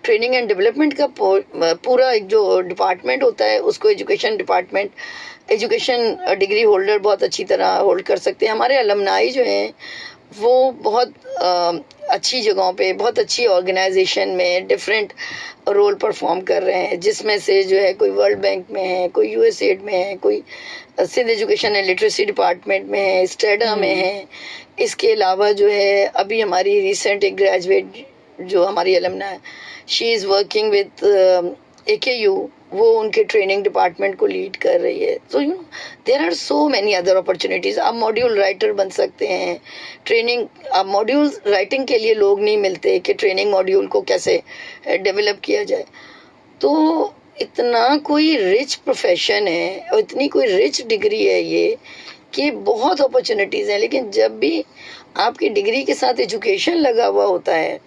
ट्रेनिंग एंड डेवलपमेंट का पूरा एक जो डिपार्टमेंट होता है, उसको education department, education degree holder बहुत अच्छी तरह होल्ड कर सकते हैं। हमारे अलमनाई जो हैं वो बहुत अच्छी जगहों पे, बहुत अच्छी ऑर्गेनाइजेशन में डिफरेंट रोल परफॉर्म कर रहे हैं, जिसमें से जो है कोई वर्ल्ड बैंक में है, कोई यूएसएड में है, कोई Sindh education and literacy department में है, स्टेडा में है। इसके अलावा जो है अभी हमारी रिसेंट एक ग्रेजुएट जो हमारी अलमना है, she is working with AKU, वो उनके ट्रेनिंग डिपार्टमेंट को लीड कर रही है. तो you know there are so many other opportunities. आप मॉड्यूल राइटर बन सकते हैं. ट्रेनिंग, अब मॉड्यूल राइटिंग के लिए लोग नहीं मिलते कि ट्रेनिंग मॉड्यूल को कैसे डेवलप किया जाए. तो इतना कोई रिच प्रोफेशन है और इतनी कोई रिच डिग्री है ये कि बहुत अपॉर्चुनिटीज हैं. लेकिन जब भी आपकी डिग्री के साथ एजुकेशन लगा हुआ होता है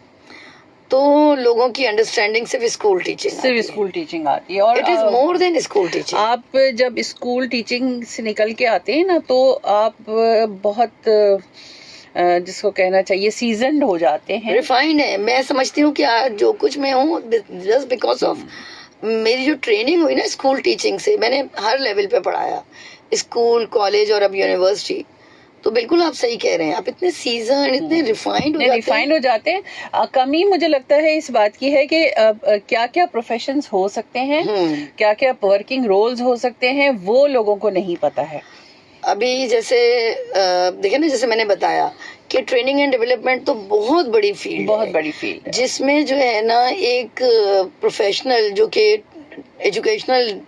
तो लोगों की अंडरस्टैंडिंग सिर्फ स्कूल टीचिंग आती है. और it is more than school teaching. आप जब स्कूल टीचिंग से निकल के आते हैं ना तो आप बहुत जिसको कहना चाहिए सीजन्ड हो जाते हैं, रिफाइंड है. मैं समझती हूँ कि आज जो कुछ मैं हूँ जस्ट बिकॉज ऑफ मेरी जो ट्रेनिंग हुई ना स्कूल टीचिंग से. मैंने हर लेवल पे पढ़ाया, स्कूल, कॉलेज और अब यूनिवर्सिटी. तो बिल्कुल आप सही कह रहे हैं. आप इतने सीजन, इतने रिफाइंड हो जाते हैं. कमी मुझे लगता है इस बात की है कि क्या क्या प्रोफेशंस हो सकते हैं, क्या क्या वर्किंग रोल्स हो सकते हैं, वो लोगों को नहीं पता है. अभी जैसे देखिए ना, जैसे मैंने बताया कि ट्रेनिंग एंड डेवलपमेंट तो बहुत बड़ी फील्ड है, जिसमें जो है ना एक प्रोफेशनल जो कि एजुकेशनल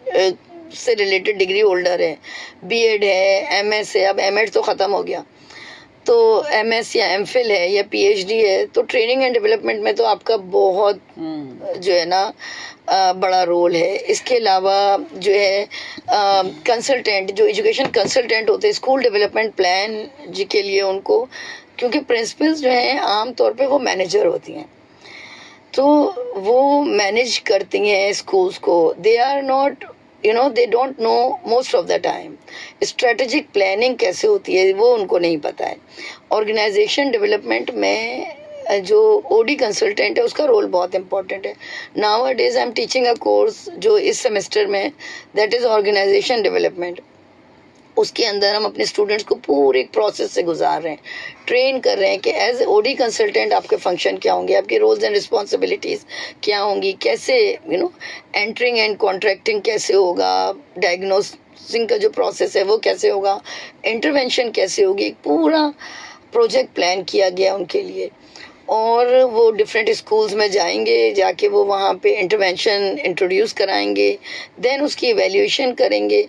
से रिलेटेड डिग्री होल्डर है, बीएड है, एमएस है, अब एमएड तो खत्म हो गया, तो एमएस या एमफिल है या पीएचडी है. तो ट्रेनिंग एंड डेवलपमेंट में तो आपका बहुत जो है ना बड़ा रोल है. इसके अलावा जो है कंसल्टेंट, जो एजुकेशन कंसल्टेंट होते हैं स्कूल डेवलपमेंट प्लान जी के लिए, उनको, क्योंकि प्रिंसिपल्स जो हैं आम तौर पे वो मैनेजर होती हैं, तो वो मैनेज करती हैं स्कूल्स को. They are not, you know, they don't know most of the time strategic planning कैसे होती है, वो उनको नहीं पता है. ऑर्गेनाइजेशन डेवलपमेंट में जो ओडी कंसल्टेंट है उसका रोल बहुत इंपॉर्टेंट है. Now a days I am teaching a course जो इस सेमेस्टर में, दैट इज ऑर्गेनाइजेशन डेवलपमेंट. उसके अंदर हम अपने स्टूडेंट्स को पूरे एक प्रोसेस से गुजार रहे हैं, ट्रेन कर रहे हैं कि एज ओडी कंसल्टेंट आपके फंक्शन क्या होंगे, आपके रोल्स एंड रिस्पॉन्सिबिलिटीज क्या होंगी, कैसे you know entering and contracting कैसे होगा, डायग्नोसिंग का जो प्रोसेस है वो कैसे होगा, इंटरवेंशन कैसे होगी. एक पूरा प्रोजेक्ट प्लान किया गया उनके लिए. और वो डिफरेंट स्कूल्स में जाएंगे, जाके वो वहाँ पे इंटरवेंशन इंट्रोड्यूस कराएंगे, देन उसकी इवैल्यूएशन करेंगे.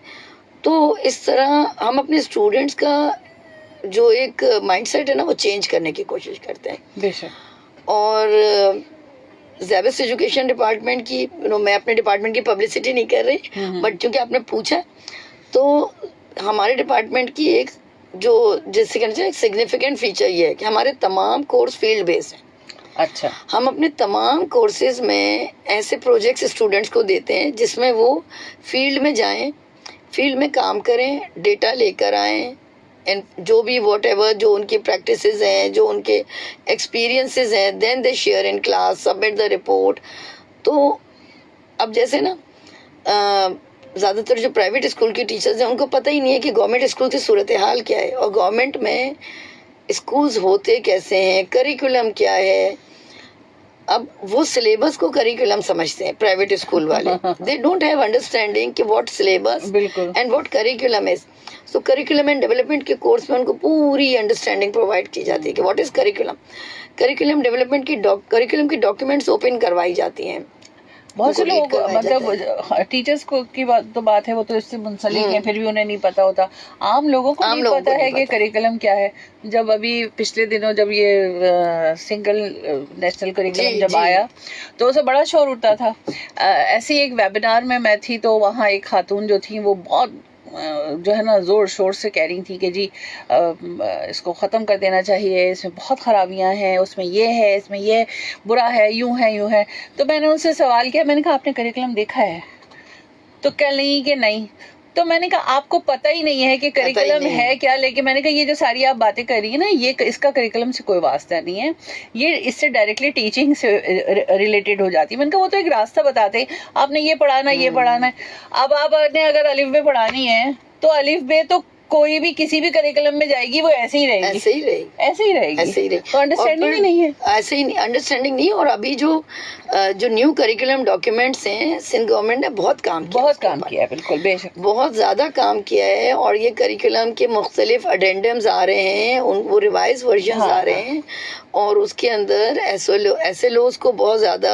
तो इस तरह हम अपने स्टूडेंट्स का जो एक माइंडसेट है ना वो चेंज करने की कोशिश करते हैं. बेशक. और ज़ेबिस एजुकेशन डिपार्टमेंट की, मैं अपने डिपार्टमेंट की पब्लिसिटी नहीं कर रही, बट क्योंकि आपने पूछा तो हमारे डिपार्टमेंट की एक जो जैसे कहना चाहिए सिग्निफिकेंट फीचर ये है कि हमारे तमाम कोर्स फील्ड बेस्ड हैं. अच्छा. हम अपने तमाम कोर्सेज में ऐसे प्रोजेक्ट्स स्टूडेंट्स को देते हैं जिसमें वो फील्ड में जाएं, फील्ड में काम करें, डेटा लेकर आएं, एंड जो भी वॉट एवर जो उनकी प्रैक्टिसेस हैं, जो उनके एक्सपीरियंसेस हैं, then they share in class, submit the report. तो अब जैसे ना ज़्यादातर जो प्राइवेट स्कूल की टीचर्स हैं उनको पता ही नहीं है कि गवर्नमेंट स्कूल की सूरत हाल क्या है और गवर्नमेंट में स्कूल्स होते कैसे हैं, करिकुलम क्या है. अब वो सिलेबस को करिकुलम समझते हैं प्राइवेट स्कूल वाले. दे डोंट हैव अंडरस्टैंडिंग कि what syllabus and what curriculum is. So curriculum and development के कोर्स में उनको पूरी अंडरस्टैंडिंग प्रोवाइड की जाती है कि what is curriculum. Curriculum development की करिकुलम की डॉक्यूमेंट्स ओपन करवाई जाती हैं. बहुत से लोग मतलब टीचर्स को की बात है, वो तो इससे मुंसलिक हैं, फिर भी उन्हें नहीं पता होता. आम लोगों को नहीं पता है कि करिकुलम क्या है. जब अभी पिछले दिनों जब ये सिंगल नेशनल करिकुलम जब आया तो उसे बड़ा शोर उठता था. ऐसी एक वेबिनार में मैं थी तो वहाँ एक खातून जो थी वो बहुत जो है ना जोर शोर से कह रही थी कि जी इसको ख़त्म कर देना चाहिए, इसमें बहुत ख़राबियां हैं, उसमें ये है, इसमें ये बुरा है, यूं है. तो मैंने उनसे सवाल किया, मैंने कहा आपने करिकुलम देखा है? तो कह नहीं कि नहीं. तो मैंने कहा आपको पता ही नहीं है कि करिकुलम है क्या. लेकिन मैंने कहा ये जो सारी आप बातें कर रही है ना, ये इसका करिकुलम से कोई वास्ता नहीं है, ये इससे डायरेक्टली टीचिंग से रिलेटेड हो जाती है. मैंने कहा वो तो एक रास्ता बताते हैं, आपने ये पढ़ाना, ये पढ़ाना है. अब आपने अगर अलिफ बे पढ़ानी है तो अलिफ बे तो कोई भी किसी भी करिकुलम में जाएगी वो ऐसे ही रहेगी, ऐसे ही रहेगी, ऐसे ही रहेगी, ऐसे ही रहेगी। तो अंडरस्टैंडिंग ही नहीं है, ऐसे ही अंडरस्टैंडिंग नहीं। और अभी जो न्यू करिकुलम डॉक्यूमेंट्स हैं, सिंध गवर्नमेंट ने बहुत काम किया है, बिल्कुल बेशक बहुत ज़्यादा काम किया है। और ये करिकुलम के मुख्तलिफ अडेंडम्स आ रहे हैं, वो रिवाइज वर्जन आ रहे हैं, और उसके अंदर SLOs को बहुत ज़्यादा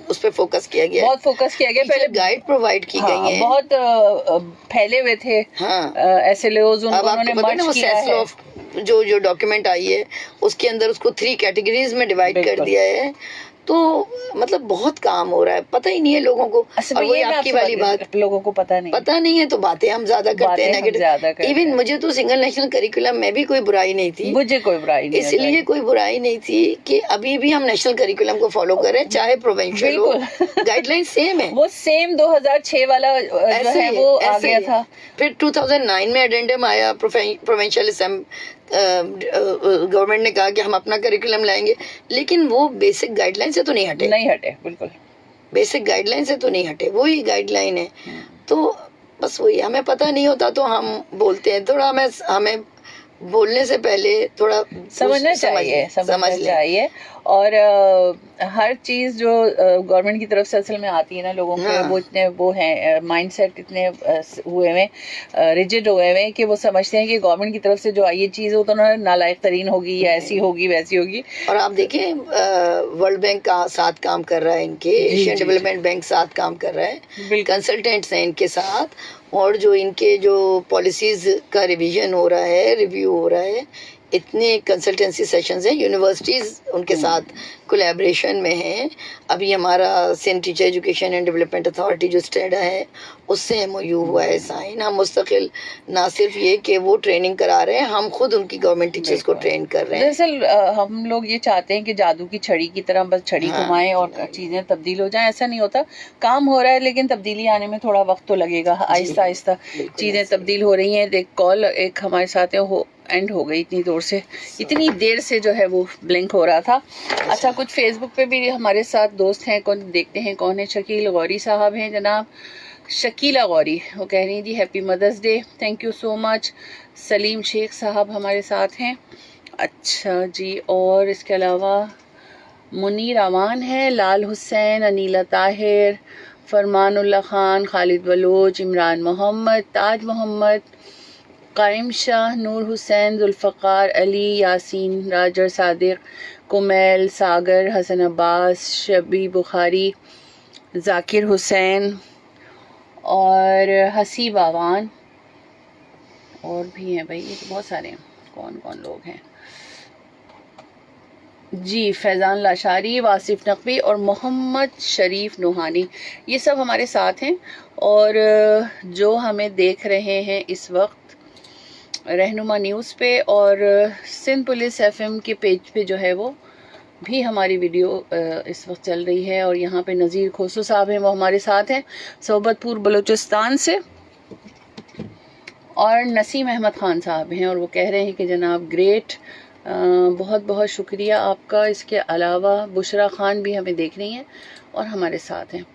उस पर फोकस किया गया, बहुत फोकस किया गया। पहले गाइड प्रोवाइड की गई है, बहुत फैले हुए थे SLOs, उन्होंने मर्ज किया है। जो डॉक्यूमेंट आई है उसके अंदर उसको 3 कैटेगरीज में डिवाइड कर दिया है। तो मतलब बहुत काम हो रहा है, पता ही नहीं है लोगों को। और वही आपकी वाली बात, लोगों को पता नहीं है तो बातें हम ज्यादा करते हैं, नेगेटिव। इवन मुझे तो सिंगल नेशनल करिकुलम में भी कोई बुराई नहीं थी, मुझे कोई बुराई नहीं, इसलिए कोई बुराई नहीं थी कि अभी भी हम नेशनल करिकुलम को फॉलो करें, चाहे प्रोविंशियल हो, गाइडलाइन सेम है, वो सेम 2006 वाला जो है वो आ गया था। फिर 2009 में एडेंडम आया, प्रोविंशियल गवर्नमेंट ने कहा कि हम अपना करिकुलम लाएंगे, लेकिन वो बेसिक गाइडलाइन से तो नहीं हटे, बिल्कुल बेसिक गाइडलाइन से तो नहीं हटे, वही गाइडलाइन है। तो बस वही, हमें पता नहीं होता तो हम बोलते हैं, थोड़ा हमें बोलने से पहले थोड़ा समझना चाहिए। और हर चीज जो गवर्नमेंट की तरफ से असल में आती है ना, लोगों के वो इतने वो हैं, माइंडसेट इतने हुए हुए रिजिड हुए हुए कि वो समझते हैं कि गवर्नमेंट की तरफ से जो आई ये चीज हो तो नालायक तरीन होगी, या ऐसी होगी वैसी होगी। और आप देखें वर्ल्ड बैंक का साथ काम कर रहा है, इनके एशियन डेवलपमेंट बैंक साथ काम कर रहा है, कंसल्टेंट्स हैं इनके साथ, और जो इनके जो पॉलिसीज का रिवीजन हो रहा है, रिव्यू हो रहा है, इतने कंसल्टेंसी सेशंस हैं, यूनिवर्सिटीज उनके साथ कोलैबोरेशन में हैं। अभी हमारा Sindh teacher education and development authority जो स्टेडा है उससे MOU हुआ है साइन। हम मुस्तकिल ना सिर्फ ये कि वो ट्रेनिंग करा रहे हैं, हम खुद उनकी गवर्नमेंट टीचर्स को ट्रेन कर रहे हैं। दरअसल हम लोग ये चाहते हैं कि जादू की छड़ी की तरह बस छड़ी घुमाएं और चीजें तब्दील हो जाएं, ऐसा नहीं होता। काम हो रहा है लेकिन तब्दीली आने में थोड़ा वक्त तो लगेगा, आहिस्ता आहिस्ता चीजें तब्दील हो रही हैं। देख कॉल एक हमारे साथ है, एंड हो गई इतनी देर से जो है वो ब्लिंक हो रहा था। अच्छा, कुछ फेसबुक पे भी हमारे साथ दोस्त हैं, कौन देखते हैं कौन है। शकील गौरी साहब हैं, जनाब शकीला गौरी, वो कह रही थी happy Mother's Day, thank you so much. Salim Shaikh साहब हमारे साथ हैं। अच्छा जी, और इसके अलावा मुनीर अमान है, लाल हुसैन, अनीला ताहिर, फरमानुल्लाह खान, खालिद बलोच, इमरान मोहम्मद, ताज मोहम्मद, कायम शाह, नूर हुसैन, जुल्फ़कार अली, यासीन, राजर सादिक, कुमैल, सागर, हसन अब्बास, शबी बुखारी, जाकिर हुसैन और हसीब आवान, और भी हैं भाई, ये तो बहुत सारे हैं। कौन कौन लोग हैं जी, फैज़ान लाशारी, वासिफ नकवी और मोहम्मद शरीफ नूहानी, ये सब हमारे साथ हैं। और जो हमें देख रहे हैं इस वक्त रहनुमा न्यूज़ पे और सिंध पुलिस FM के पेज पे जो है वो भी हमारी वीडियो इस वक्त चल रही है। और यहाँ पे नज़ीर खोसू साहब हैं, वो हमारे साथ हैं सोबतपुर बलूचिस्तान से, और नसीम अहमद ख़ान साहब हैं, और वो कह रहे हैं कि जनाब ग्रेट, बहुत बहुत शुक्रिया आपका। इसके अलावा बुशरा खान भी हमें देख रही हैं और हमारे साथ हैं।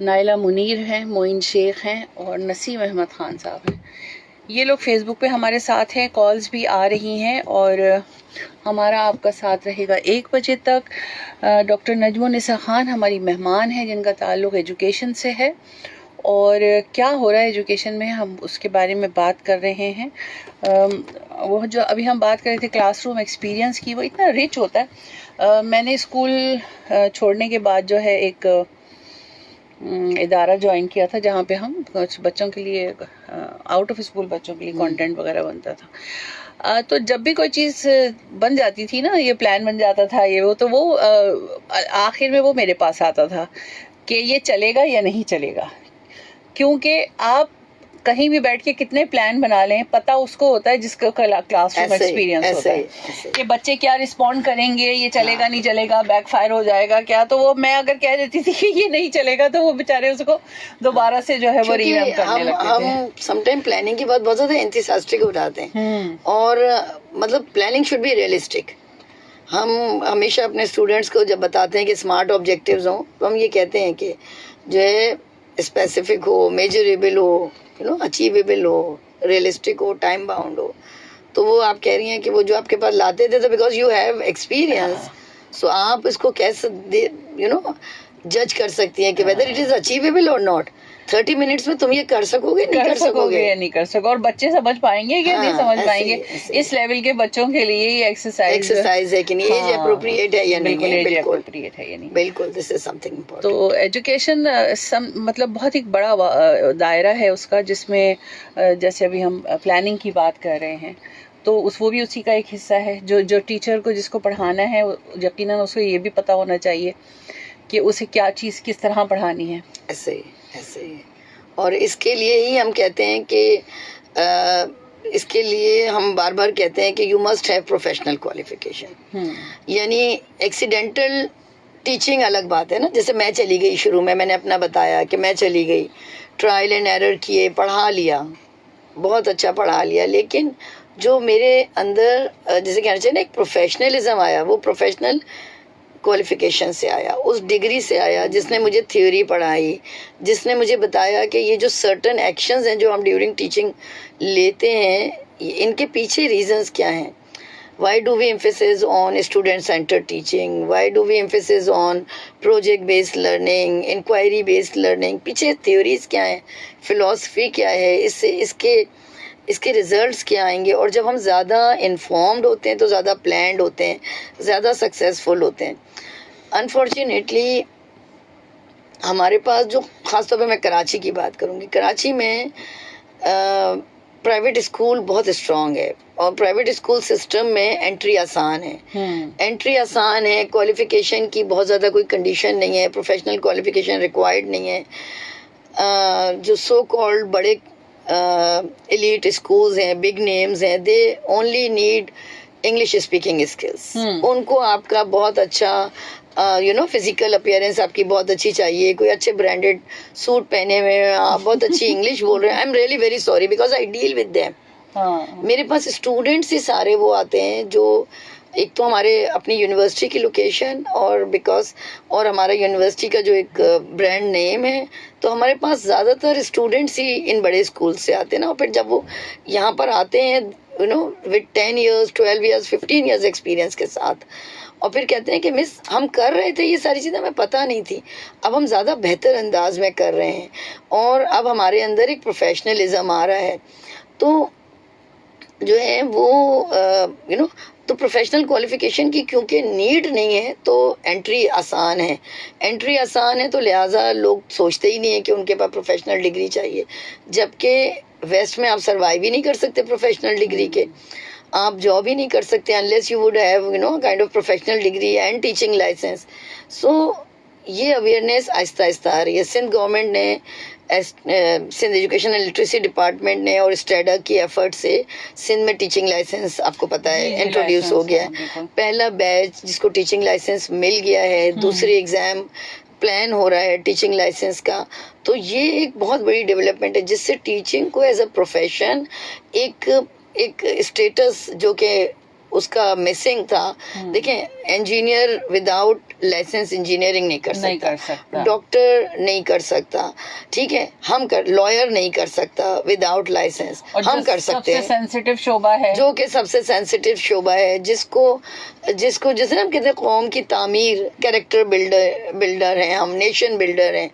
नाइला मुनीर हैं, मोइन शेख हैं और नसीम अहमद ख़ान साहब हैं। ये लोग फेसबुक पे हमारे साथ हैं, कॉल्स भी आ रही हैं और हमारा आपका साथ रहेगा 1 बजे तक। डॉक्टर नजमुन्निसा खान हमारी मेहमान हैं, जिनका ताल्लुक़ एजुकेशन से है, और क्या हो रहा है एजुकेशन में हम उसके बारे में बात कर रहे हैं। वो जो अभी हम बात कर रहे थे क्लासरूम एक्सपीरियंस की, वो इतना रिच होता है। मैंने स्कूल छोड़ने के बाद जो है एक इदारा ज्वाइन किया था, जहाँ पे हम कुछ बच्चों के लिए, आउट ऑफ स्कूल बच्चों के लिए कंटेंट वगैरह बनता था। तो जब भी कोई चीज़ बन जाती थी ना, ये प्लान बन जाता था ये वो, तो वो आखिर में वो मेरे पास आता था कि ये चलेगा या नहीं चलेगा। क्योंकि आप कहीं भी बैठ के कितने प्लान बना लें, पता उसको होता है जिसका क्लासरूम एक्सपीरियंस होता है कि बच्चे क्या रिस्पॉन्ड करेंगे, ये चलेगा नहीं चलेगा, बैकफायर हो जाएगा क्या। तो वो मैं अगर कह देती थी कि ये नहीं चलेगा तो वो बेचारे उसको दोबारा से जो है वो रीवैम्प करने लगते थे। हम समटाइम प्लानिंग की बात बहुत ज्यादा एंथुसियास्टिक हो जाते हैं, और मतलब प्लानिंग शुड बी रियलिस्टिक। हम हमेशा अपने स्टूडेंट्स को जब बताते हैं कि स्मार्ट ऑब्जेक्टिव्स हों, तो हम ये कहते हैं कि जो है स्पेसिफिक हो, मेजरेबल हो, अचीवेबल हो, रियलिस्टिक हो, टाइम बाउंड हो। तो वो आप कह रही हैं कि वो जो आपके पास लाते थे तो बिकॉज यू हैव एक्सपीरियंस, सो आप इसको कैसे जज कर सकती हैं कि वेदर इट इज अचीवेबल और नॉट। 30 मिनट्स में तुम ये कर सकोगे, नहीं कर सकोगे या नहीं कर सकोगे, और बच्चे समझ पाएंगे क्या नहीं समझ पाएंगे। इस लेवल के बच्चों के लिए ये एक्सरसाइज है कि नहीं, एज अप्रोप्रिएट है या नहीं है, एज अप्रोप्रिएट है या नहीं, बिल्कुल दिस इज समथिंग इम्पोर्टेंट। तो एजुकेशन मतलब बहुत ही बड़ा दायरा है उसका, जिसमें जैसे अभी हम प्लानिंग की बात कर रहे हैं तो वो भी उसी का एक हिस्सा है। जो टीचर को जिसको पढ़ाना है यकीनन उसको ये भी पता होना चाहिए कि उसे क्या चीज़ किस तरह पढ़ानी है। ऐसे ही और इसके लिए ही हम कहते हैं कि इसके लिए हम बार बार कहते हैं कि you must have professional qualification. यानी एक्सीडेंटल टीचिंग अलग बात है ना, जैसे मैं चली गई, शुरू में मैंने अपना बताया कि मैं चली गई, ट्रायल एंड एरर किए, पढ़ा लिया, बहुत अच्छा पढ़ा लिया, लेकिन जो मेरे अंदर जैसे कहना चाहिए ना एक प्रोफेशनलिज्म आया, वो प्रोफेशनल क्वालिफिकेशन से आया, उस डिग्री से आया जिसने मुझे थ्योरी पढ़ाई, जिसने मुझे बताया कि ये जो सर्टन एक्शंस हैं जो हम ड्यूरिंग टीचिंग लेते हैं, इनके पीछे रीजंस क्या हैं। Why do we emphasis on student-centered teaching? Why do we emphasis on project-based learning, inquiry-based learning? पीछे theories क्या हैं, philosophy क्या है, इसके रिजल्ट्स क्या आएंगे। और जब हम ज़्यादा इन्फॉर्म्ड होते हैं तो ज़्यादा प्लान्ड होते हैं, ज़्यादा सक्सेसफुल होते हैं। अनफॉर्चुनेटली हमारे पास जो ख़ासतौर पे मैं कराची की बात करूँगी, कराची में प्राइवेट स्कूल बहुत स्ट्रांग है और प्राइवेट स्कूल सिस्टम में एंट्री आसान है। एंट्री आसान है, क्वालिफिकेशन की बहुत ज़्यादा कोई कंडीशन नहीं है, प्रोफेशनल क्वालिफिकेशन रिक्वायर्ड नहीं है। जो सो कॉल्ड बड़े एलीट स्कूल्स हैं, बिग नेम्स हैं, they only need English speaking skills. उनको आपका बहुत अच्छा फिजिकल अपीयरेंस आपकी बहुत अच्छी चाहिए, कोई अच्छे ब्रांडेड सूट पहने हुए, आप बहुत अच्छी इंग्लिश बोल रहे हैं। I am really very sorry because I deal with them. मेरे पास स्टूडेंट्स ही सारे वो आते हैं जो एक तो हमारे अपनी यूनिवर्सिटी की लोकेशन और हमारा यूनिवर्सिटी का जो एक ब्रांड नेम है, तो हमारे पास ज़्यादातर स्टूडेंट्स ही इन बड़े स्कूल से आते हैं ना। और फिर जब वो यहाँ पर आते हैं with 10 years 12 years 15 years experience के साथ, और फिर कहते हैं कि मिस हम कर रहे थे ये सारी चीज़ें, हमें पता नहीं थी, अब हम ज़्यादा बेहतर अंदाज में कर रहे हैं और अब हमारे अंदर एक प्रोफेशनलिज्म आ रहा है। तो जो है वो तो प्रोफेशनल क्वालिफिकेशन की क्योंकि नीड नहीं है तो एंट्री आसान है तो लिहाजा लोग सोचते ही नहीं है कि उनके पास प्रोफेशनल डिग्री चाहिए। जबकि वेस्ट में आप सर्वाइव ही नहीं कर सकते प्रोफेशनल डिग्री के, आप जॉब ही नहीं कर सकते unless you would have kind of professional degree and teaching license. So ये अवेयरनेस आहिस्ता आहिस्ता आ रही है। सिंध गवर्नमेंट ने, Sindh education and literacy department ने और स्टेडा की एफर्ट से सिंध में टीचिंग लाइसेंस आपको पता है इंट्रोड्यूस हो गया है। पहला बैच जिसको टीचिंग लाइसेंस मिल गया है, दूसरी एग्जाम प्लान हो रहा है टीचिंग लाइसेंस का। तो ये एक बहुत बड़ी डेवलपमेंट है जिससे टीचिंग को एज अ प्रोफेशन एक स्टेटस जो कि उसका मिसिंग था। देखें, इंजीनियर विदाउट लाइसेंस इंजीनियरिंग नहीं कर सकता, डॉक्टर नहीं कर सकता, ठीक है, लॉयर नहीं कर सकता विदाउट लाइसेंस, हम कर सकते हैं। सेंसिटिव शोबा है जो कि सबसे सेंसिटिव शोबा है, जिसको जैसे हम कहते हैं कौम की तामीर, कैरेक्टर बिल्डर हैं हम, नेशन बिल्डर हैं,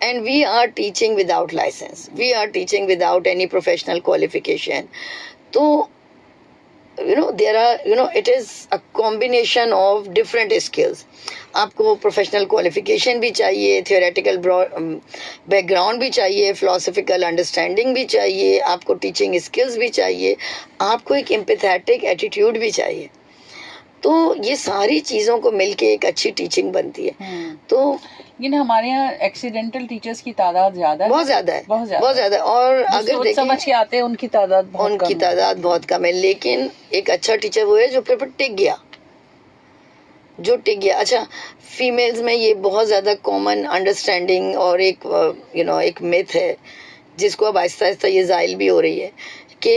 and we are teaching without licence, we are teaching without any professional qualification. तो there are it is a combination of different skills। आपको प्रोफेशनल क्वालिफिकेशन भी चाहिए, थियोरेटिकल बैकग्राउंड भी चाहिए, फिलोसफिकल अंडरस्टैंडिंग भी चाहिए, आपको टीचिंग स्किल्स भी चाहिए, आपको एक एम्पैथेटिक एटीट्यूड भी चाहिए। तो ये सारी चीज़ों को मिलके एक अच्छी टीचिंग बनती है। तो हमारे यहाँ एक्सीडेंटल टीचर्स की तादाद ज्यादा है, बहुत ज्यादा। और अगर देखें समझ के आते हैं उनकी तादाद बहुत कम है, लेकिन एक अच्छा टीचर वो है जो पेपर टिक गया। अच्छा, फीमेल्स में ये बहुत ज्यादा कॉमन अंडरस्टैंडिंग और एक मिथ है जिसको अब आहिस्ता आहिस्ता ये जाहिल भी हो रही है कि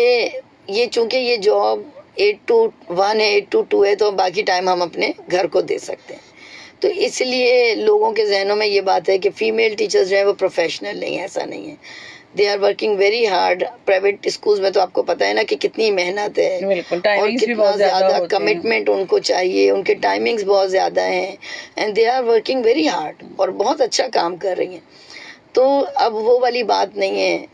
ये चूंकि ये जॉब 8 to 1 है, 8 to 2 है, तो बाकी टाइम हम अपने घर को दे सकते हैं। तो इसलिए लोगों के जहनों में ये बात है कि फीमेल टीचर्स जो है वो प्रोफेशनल नहीं है। ऐसा नहीं है। They are working very hard. Private schools में तो आपको पता है ना कि कितनी मेहनत है बिल्कुल, और टाइमिंग्स भी कितना बहुत ज्यादा ज्यादा होते हैं। कमिटमेंट उनको चाहिए, उनके टाइमिंग्स बहुत ज्यादा हैं and they are working very hard और बहुत अच्छा काम कर रही हैं। तो अब वो वाली बात नहीं है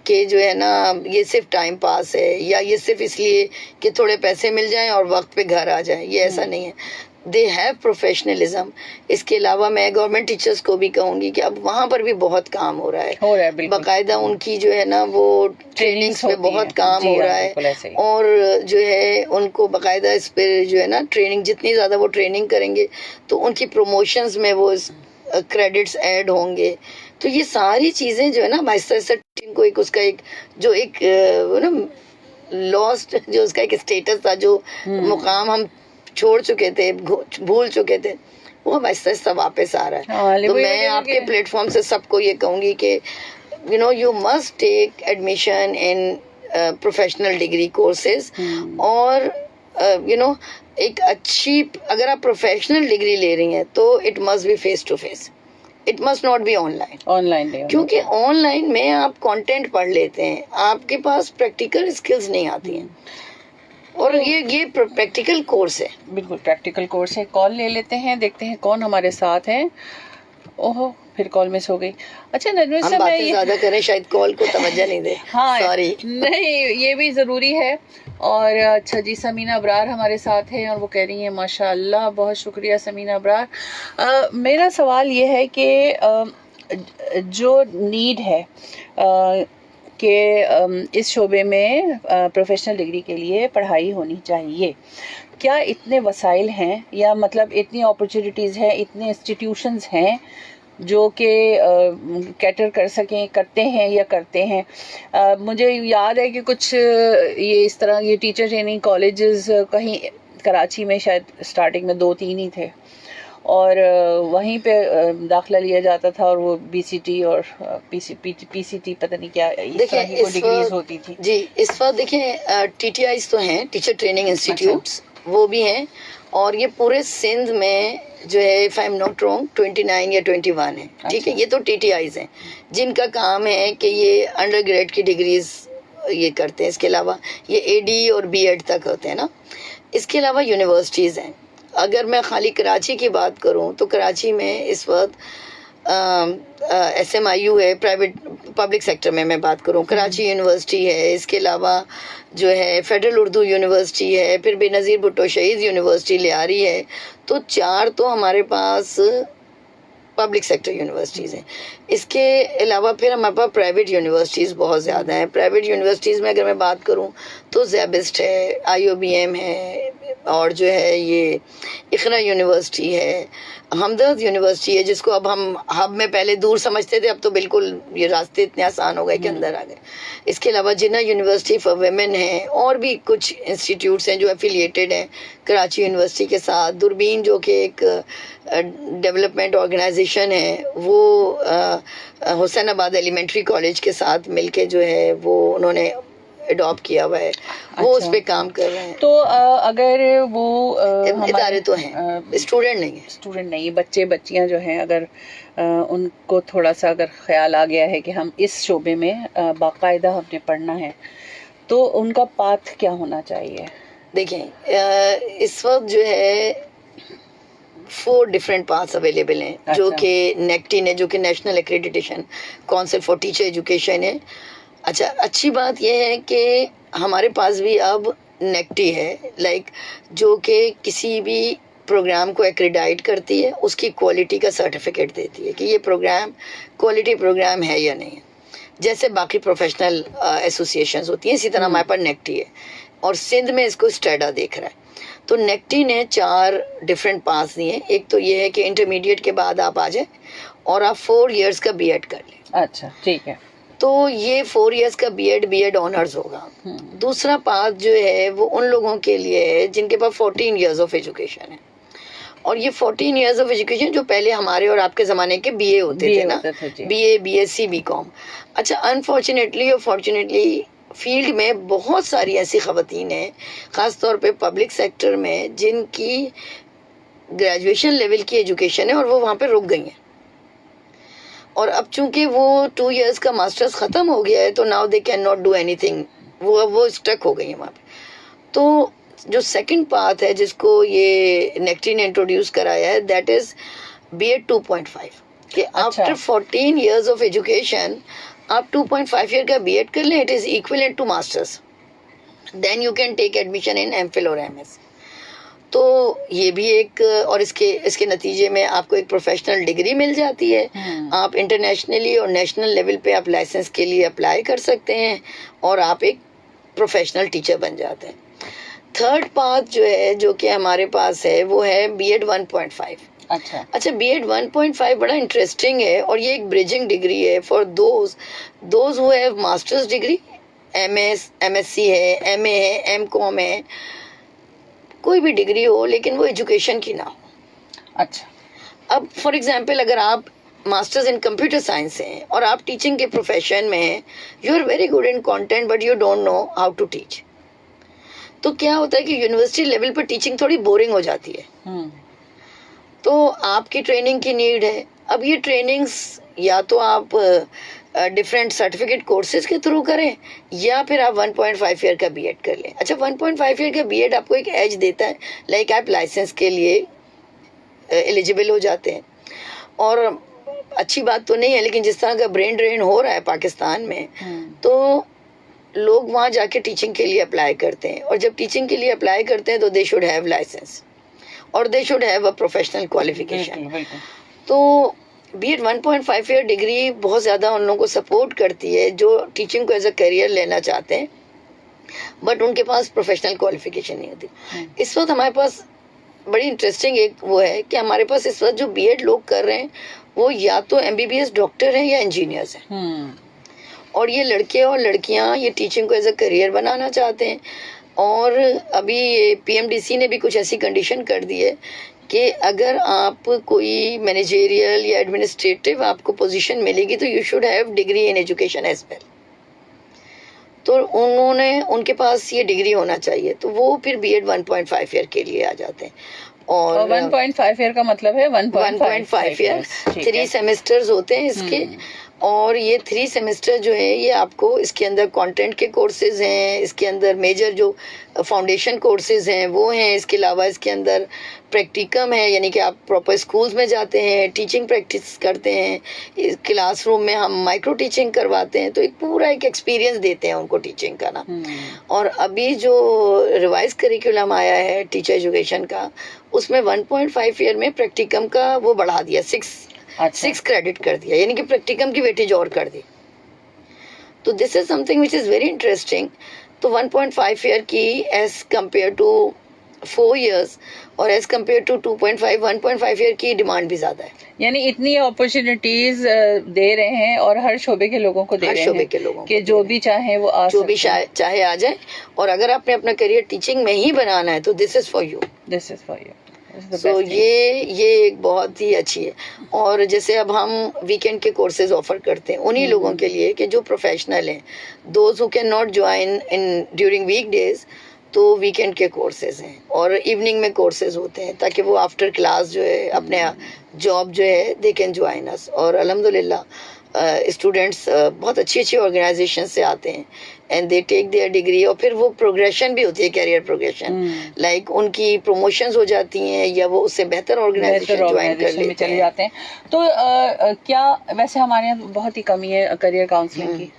कि जो है ना ये सिर्फ टाइम पास है या ये सिर्फ इसलिए कि थोड़े पैसे मिल जाएं और वक्त पे घर आ जाएं, ये ऐसा नहीं है। They have professionalism. इसके अलावा मैं गवर्नमेंट टीचर्स को भी कहूंगी कि अब वहाँ पर भी बहुत काम हो रहा है बिल्कुल। बाकायदा उनकी जो है ना वो ट्रेनिंग्स पे बहुत काम हो रहा है है और जो है उनको बाकायदा इस पे जो है ना ट्रेनिंग, जितनी ज़्यादा वो ट्रेनिंग करेंगे तो उनकी प्रमोशंस में वो क्रेडिट्स ऐड होंगे। तो ये सारी चीज़ें जो है ना आहिस्ता आहिस्ता टीचिंग को एक उसका एक जो एक ना लॉस्ट जो उसका एक स्टेटस था, जो मुकाम हम छोड़ चुके थे, भूल चुके थे, वो अब आहिस्ता आहिस्ता वापस आ रहा है। तो मैं आपके प्लेटफॉर्म से सबको ये कहूंगी कि you must take admission in professional degree courses और एक अच्छी, अगर आप प्रोफेशनल डिग्री ले रही हैं तो it must be face to face, it must not be online. क्योंकि ऑनलाइन में आप कंटेंट पढ़ लेते हैं, आपके पास प्रैक्टिकल स्किल्स नहीं आती हैं और ये प्रैक्टिकल कोर्स है। बिल्कुल प्रैक्टिकल कोर्स है। कॉल ले लेते हैं, देखते हैं कौन हमारे साथ है। ओहो, फिर कॉल मिस हो गई। अच्छा नजमी साहब, बातें ज्यादा करें शायद कॉल को तवज्जो नहीं दे। हाँ सॉरी। नहीं, ये भी जरूरी है। और अच्छा जी, समीना अबरार हमारे साथ है और वो कह रही हैं माशाअल्लाह, बहुत शुक्रिया समीना अबरार। मेरा सवाल ये है कि जो नीड है कि इस शोबे में प्रोफेशनल डिग्री के लिए पढ़ाई होनी चाहिए, क्या इतने वसाइल हैं या मतलब इतनी अपॉर्चुनिटीज़ हैं, इतने इंस्टीट्यूशंस हैं जो कि कैटर कर सकें, करते हैं या करते हैं? मुझे याद है कि कुछ ये इस तरह ये टीचर ट्रेनिंग कॉलेजेस कहीं कराची में शायद स्टार्टिंग में 2-3 ही थे और वहीं पे दाखिला लिया जाता था और वो बीसीटी और पीसीटी पता नहीं क्या इस तरह की डिग्रीज होती थी जी। इस वक्त देखिए टीटीआईज तो हैं, टीचर ट्रेनिंग इंस्टीट्यूट्स, वो भी हैं और ये पूरे सिंध में जो है if I am not wrong 29 या 21 है। ठीक है, ये तो टीटीआईज हैं जिनका काम है कि ये अंडर ग्रेड की डिग्रीज ये करते हैं। इसके अलावा ये एडी और बीएड तक होते हैं ना। इसके अलावा यूनिवर्सिटीज़ हैं। अगर मैं खाली कराची की बात करूं तो कराची में इस वक्त SMIU है, प्राइवेट पब्लिक सेक्टर में मैं बात करूं, कराची यूनिवर्सिटी है। इसके अलावा जो है फेडरल उर्दू यूनिवर्सिटी है, फिर बेनज़ीर भुट्टो शहीद यूनिवर्सिटी लियारी है। तो 4 तो हमारे पास पब्लिक सेक्टर यूनिवर्सिटीज़ हैं। इसके अलावा फिर हमारे पास प्राइवेट यूनिवर्सिटीज़ बहुत ज़्यादा हैं। प्राइवेट यूनिवर्सिटीज़ में अगर मैं बात करूं तो ज़ेबिस्ट है, IOBM है और जो है ये इकरा यूनिवर्सिटी है, हमदर्द यूनिवर्सिटी है जिसको अब हम हब में पहले दूर समझते थे, अब तो बिल्कुल ये रास्ते इतने आसान हो गए कि अंदर आ गए। इसके अलावा जिन्ना यूनिवर्सिटी फॉर वेमेन है और भी कुछ इंस्टीट्यूट्स हैं जो एफिलिएटेड हैं कराची यूनिवर्सिटी के साथ। दूरबीन जो कि एक डेवलपमेंट ऑर्गेनाइजेशन है, वो हुसैनाबाद एलिमेंट्री कॉलेज के साथ मिलके जो है वो उन्होंने अडॉप्ट किया हुआ है। वो उस पे काम कर रहे हैं। तो अगर वो इदारे तो हैं, स्टूडेंट नहीं है, बच्चे बच्चियां जो हैं, अगर उनको थोड़ा सा अगर ख्याल आ गया है कि हम इस शोबे में बाकायदा हमने पढ़ना है तो उनका पाथ क्या होना चाहिए? देखें इस वक्त जो है 4 डिफरेंट पाथ्स अवेलेबल हैं जो कि नेक्टी ने, जो कि national accreditation council for teacher education है। अच्छा, अच्छी बात यह है कि हमारे पास भी अब नेक्टी है, जो कि किसी भी प्रोग्राम को एक्रेडाइट करती है, उसकी क्वालिटी का सर्टिफिकेट देती है कि ये प्रोग्राम क्वालिटी प्रोग्राम है या नहीं है। जैसे बाकी प्रोफेशनल एसोसिएशंस होती हैं, इसी तरह हमारे पास नेक्टी है और सिंध में इसको स्टेडा देख रहा है। तो नेक्टी ने 4 डिफरेंट पास दिए। एक तो ये है कि इंटरमीडिएट के बाद आप आ जाए और आप 4 इयर्स का बीएड कर लें। अच्छा, ठीक है। तो ये 4 इयर्स का बीएड ऑनर्स होगा। दूसरा पाथ जो है वो उन लोगों के लिए है जिनके पास 14 इयर्स ऑफ एजुकेशन है। और ये 14 इयर्स ऑफ एजुकेशन जो पहले हमारे और आपके ज़माने के बीए होते थे ना, बीए, बीएससी, बीकॉम। अच्छा, अनफॉर्चुनेटली और फॉर्चुनेटली फील्ड में बहुत सारी ऐसी ख़वातीन हैं, ख़ास तौर पे पब्लिक सेक्टर में, जिनकी ग्रेजुएशन लेवल की एजुकेशन है और वो वहाँ पे रुक गई हैं और अब चूंकि वो 2 years का मास्टर्स खत्म हो गया है तो now they can not do anything, वो स्टक हो गई है वहाँ पे। तो जो सेकंड पाथ है जिसको ये नेक्टी ने इंट्रोड्यूस कराया है, दैट इज B.Ed 2.5, कि आफ्टर 14 years ऑफ एजुकेशन आप 2.5 year का B.Ed कर लें, it is equivalent to masters, then you can take admission in MPhil और MS। तो ये भी एक, और इसके नतीजे में आपको एक प्रोफेशनल डिग्री मिल जाती है। आप इंटरनेशनली और नेशनल लेवल पे आप लाइसेंस के लिए अप्लाई कर सकते हैं और आप एक प्रोफेशनल टीचर बन जाते हैं। थर्ड पाथ जो है, जो कि हमारे पास है, वो है B.Ed 1.5। अच्छा, B.Ed 1.5 बड़ा इंटरेस्टिंग है और ये एक ब्रिजिंग डिग्री है for those who have masters degree, MSc है, MA है, MCom है, कोई भी डिग्री हो लेकिन वो एजुकेशन की ना हो। अच्छा, अब फॉर एग्जांपल अगर आप मास्टर्स इन कंप्यूटर साइंस हैं और आप टीचिंग के प्रोफेशन में हैं, you are very good in content but you don't know how to teach, तो क्या होता है कि यूनिवर्सिटी लेवल पर टीचिंग थोड़ी बोरिंग हो जाती है। तो आपकी ट्रेनिंग की नीड है। अब ये ट्रेनिंग्स या तो आप डिफरेंट सर्टिफिकेट कोर्सेज के थ्रू करें या फिर आप 1.5 ईयर का B.Ed कर लें। अच्छा, 1.5 ईयर का B.Ed आपको एक एज देता है, लाइक आप लाइसेंस के लिए एलिजिबल हो जाते हैं। और अच्छी बात तो नहीं है, लेकिन जिस तरह का ब्रेन ड्रेन हो रहा है पाकिस्तान में, तो लोग वहाँ जाके टीचिंग के लिए अप्लाई करते हैं, और जब टीचिंग के लिए अप्लाई करते हैं तो दे शुड हैव लाइसेंस और they should have a professional qualification. तो B.Ed 1.5 ईयर डिग्री बहुत ज़्यादा उन लोगों को सपोर्ट करती है जो टीचिंग को एज अ करियर लेना चाहते हैं, बट उनके पास प्रोफेशनल क्वालिफिकेशन नहीं होती। इस वक्त हमारे पास बड़ी इंटरेस्टिंग एक वो है कि हमारे पास इस वक्त जो B.Ed लोग कर रहे हैं वो या तो MBBS डॉक्टर हैं या इंजीनियर्स हैं, और ये लड़के और लड़कियां ये टीचिंग को एज अ करियर बनाना चाहते हैं। और अभी ये PMDC ने भी कुछ ऐसी कंडीशन कर दी है कि अगर आप कोई मैनेजेरियल या एडमिनिस्ट्रेटिव आपको पोजीशन मिलेगी तो you should have degree in education as well. तो उनके पास ये डिग्री होना चाहिए, तो वो फिर B.Ed 1.5 ईयर के लिए आ जाते हैं। और 1.5 ईयर का मतलब है 1.5 ईयर, 3 सेमेस्टर्स होते हैं इसके। और ये 3 सेमेस्टर जो है ये आपको इसके अंदर कंटेंट के कोर्सेज हैं, इसके अंदर मेजर जो फाउंडेशन कोर्सेज हैं वो हैं, इसके अलावा इसके अंदर प्रैक्टिकम है, यानी कि आप प्रॉपर स्कूल्स में जाते हैं, टीचिंग प्रैक्टिस करते हैं, इस क्लासरूम में हम माइक्रो टीचिंग करवाते हैं, तो एक पूरा एक एक्सपीरियंस देते हैं उनको टीचिंग का ना। और अभी जो रिवाइज करिकुलम आया है टीचर एजुकेशन का, उसमें 1.5 ईयर में प्रैक्टिकम का वो बढ़ा दिया, 6 क्रेडिट कर दिया, यानी कि प्रैक्टिकम की वेटेज और कर दी। तो this is something which is very interesting. तो 1.5 ईयर की एज कम्पेयर टू 4 years और एज कम्पेयर टू 2.5, 1.5 ईयर की डिमांड भी ज्यादा है, यानी इतनी अपॉर्चुनिटीज दे रहे हैं और हर शोबे के लोगों को दे रहे हैं कि जो भी चाहे वो जो भी चाहे आ जाए। और अगर आपने अपना करियर टीचिंग में ही बनाना है तो दिस इज फॉर यू। तो ये एक बहुत ही अच्छी है। और जैसे अब हम वीकेंड के कोर्सेज ऑफर करते हैं उन्हीं लोगों के लिए कि जो प्रोफेशनल हैं, those who can not join in during weekdays, तो वीकेंड के कोर्सेज हैं और इवनिंग में कोर्सेज होते हैं, ताकि वो आफ्टर क्लास जो है अपने जॉब जो है दे कैन ज्वाइन अस। और अल्हम्दुलिल्लाह स्टूडेंट्स बहुत अच्छी अच्छी ऑर्गेनाइजेशन से आते हैं and they take their degree, और फिर वो प्रोग्रेशन भी होती है, कैरियर प्रोग्रेशन, लाइक उनकी प्रमोशंस हो जाती हैं या वो उससे बेहतर ऑर्गेनाइजेशन ज्वाइन कर लेते चले जाते हैं। तो क्या वैसे हमारे यहाँ बहुत ही कमी है करियर काउंसलिंग की,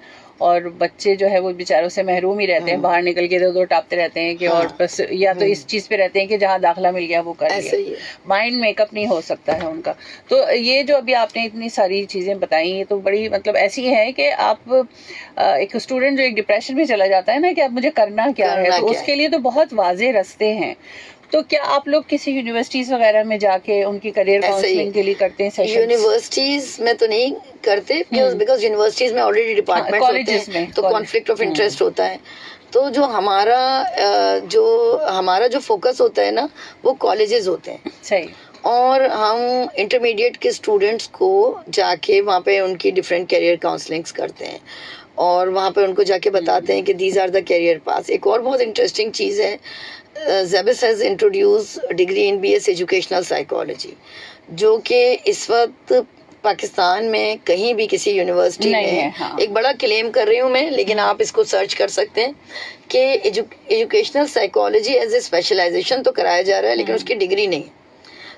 और बच्चे जो है वो बेचारों से महरूम ही रहते हैं, बाहर निकल के दो टापते रहते हैं कि और बस या तो इस चीज पे रहते हैं कि जहाँ दाखला मिल गया वो कर लिया, माइंड मेकअप नहीं हो सकता है उनका। तो ये जो अभी आपने इतनी सारी चीजें बताई ये तो बड़ी मतलब ऐसी है कि आप एक स्टूडेंट जो एक डिप्रेशन में चला जाता है ना कि अब मुझे करना क्या है, तो उसके लिए तो बहुत वाज़ेह रास्ते हैं। तो क्या आप लोग किसी यूनिवर्सिटीज वगैरह में जाके उनकी करियर काउंसलिंग के लिए करते हैं सेशंस? यूनिवर्सिटीज में तो नहीं करते, बिकॉज यूनिवर्सिटीज में ऑलरेडी डिपार्टमेंट होते हैं, तो कॉन्फ्लिक्ट ऑफ इंटरेस्ट होता है। तो जो हमारा जो फोकस होता है ना वो कॉलेजेस होते हैं। सही। और हम इंटरमीडिएट के स्टूडेंट्स को जाके वहाँ पे उनकी डिफरेंट करियर काउंसलिंग्स करते हैं और वहाँ पे उनको जाके बताते हैं कि these are the career paths. एक और बहुत इंटरेस्टिंग चीज़ है, ज़ेबिस has introduce degree in BS educational psychology, जो कि इस वक्त पाकिस्तान में कहीं भी किसी यूनिवर्सिटी नहीं में है, हाँ। एक बड़ा क्लेम कर रही हूँ मैं, लेकिन आप इसको सर्च कर सकते हैं कि educational psychology as a specialisation तो कराया जा रहा है, लेकिन उसकी डिग्री नहीं है।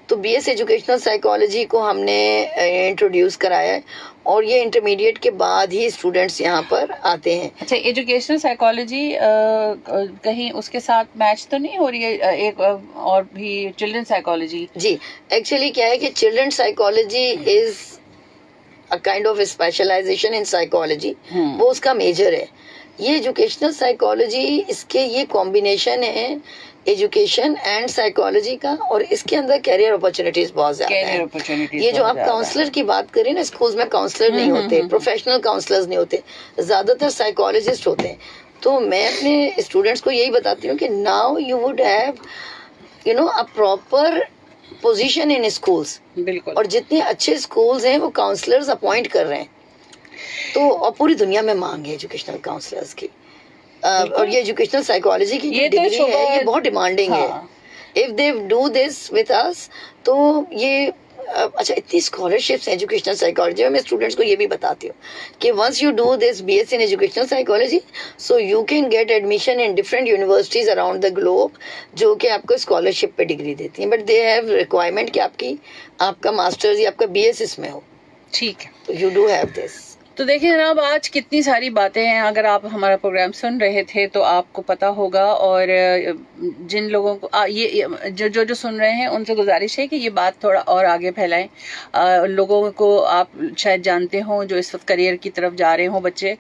तो बीएस एजुकेशनल साइकोलॉजी को हमने इंट्रोड्यूस कराया है, और ये इंटरमीडिएट के बाद ही स्टूडेंट्स यहाँ पर आते हैं। अच्छा, एजुकेशनल साइकोलॉजी कहीं उसके साथ मैच तो नहीं हो रही है एक और भी चिल्ड्रन साइकोलॉजी? जी, एक्चुअली क्या है कि children psychology is a kind of specialisation in psychology, वो उसका मेजर है। ये एजुकेशनल साइकोलॉजी, इसके ये कॉम्बिनेशन है एजुकेशन एंड साइकोलॉजी का, और इसके अंदर कैरियर अपॉर्चुनिटीज बहुत ज्यादा है। ये जो आप काउंसलर की बात करें ना, स्कूल्स में काउंसलर नहीं होते, प्रोफेशनल काउंसलर्स नहीं होते, ज्यादातर साइकोलॉजिस्ट होते हैं। तो मैं अपने स्टूडेंट्स को यही बताती हूँ कि now you would have a proper position in schools. बिल्कुल। और जितने अच्छे स्कूल्स हैं वो काउंसलर्स अपॉइंट कर रहे हैं, तो और पूरी दुनिया में मांग है एजुकेशनल काउंसलर्स की। और ये एजुकेशनल साइकोलॉजी की जो डिग्री है ये बहुत डिमांडिंग है। If they do this with us, तो ये अच्छा, इतनी स्कॉलरशिप्स एजुकेशनल साइकोलॉजी में। मैं स्टूडेंट्स को ये भी बताती हूँ कि once you do this BSc in educational psychology, so you can get admission in different universities around the globe, जो कि आपको स्कॉलरशिप पे डिग्री देती हैं, बट दे हैव रिक्वायरमेंट कि आपका मास्टर्स या आपका बीएस इसमें हो। ठीक है, तो यू डू हैव दिस। तो देखिए जनाब, आज कितनी सारी बातें हैं। अगर आप हमारा प्रोग्राम सुन रहे थे तो आपको पता होगा, और जिन लोगों को ये जो सुन रहे हैं उनसे गुजारिश है कि ये बात थोड़ा और आगे फैलाएं। लोगों को आप शायद जानते हो जो इस वक्त करियर की तरफ जा रहे हों बच्चे,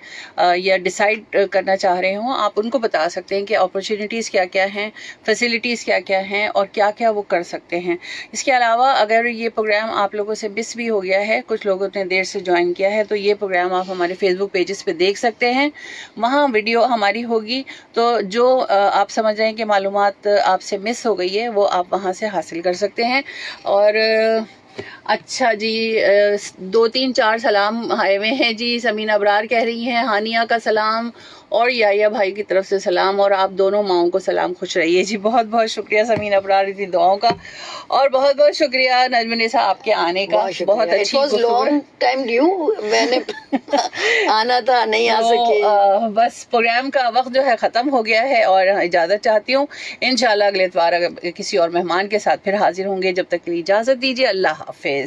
या डिसाइड करना चाह रहे हों, आप उनको बता सकते हैं कि अपॉर्चुनिटीज़ क्या क्या हैं, फैसिलिटीज़ क्या क्या हैं, और क्या क्या वो कर सकते हैं। इसके अलावा अगर ये प्रोग्राम आप लोगों से मिस भी हो गया है, कुछ लोगों ने देर से ज्वाइन किया है, तो ये प्रोग्राम आप हमारे फेसबुक पेजेस पे देख सकते हैं, वहाँ वीडियो हमारी होगी। तो जो आप समझ रहे हैं कि मालूमात आपसे मिस हो गई है, वो आप वहाँ से हासिल कर सकते हैं। और अच्छा जी, 2-3-4 सलाम आए हुए हैं जी। समीना अबरार कह रही हैं हानिया का सलाम, और याया भाई की तरफ से सलाम, और आप दोनों माओं को सलाम। खुश रहिए जी। बहुत बहुत शुक्रिया समीना अबरार इतनी दुआओं का, और बहुत बहुत शुक्रिया नजमुन्निसा आपके आने का। बहुत अच्छी लॉन्ग टाइम ड्यू, मैंने आना था, नहीं आ सके। बस प्रोग्राम का वक्त जो है ख़त्म हो गया है, और इजाज़त चाहती हूँ। इंशाल्लाह अगले इतवार किसी और मेहमान के साथ फिर हाजिर होंगे। जब तक के लिए इजाज़त दीजिए। अल्लाह हाफिज़।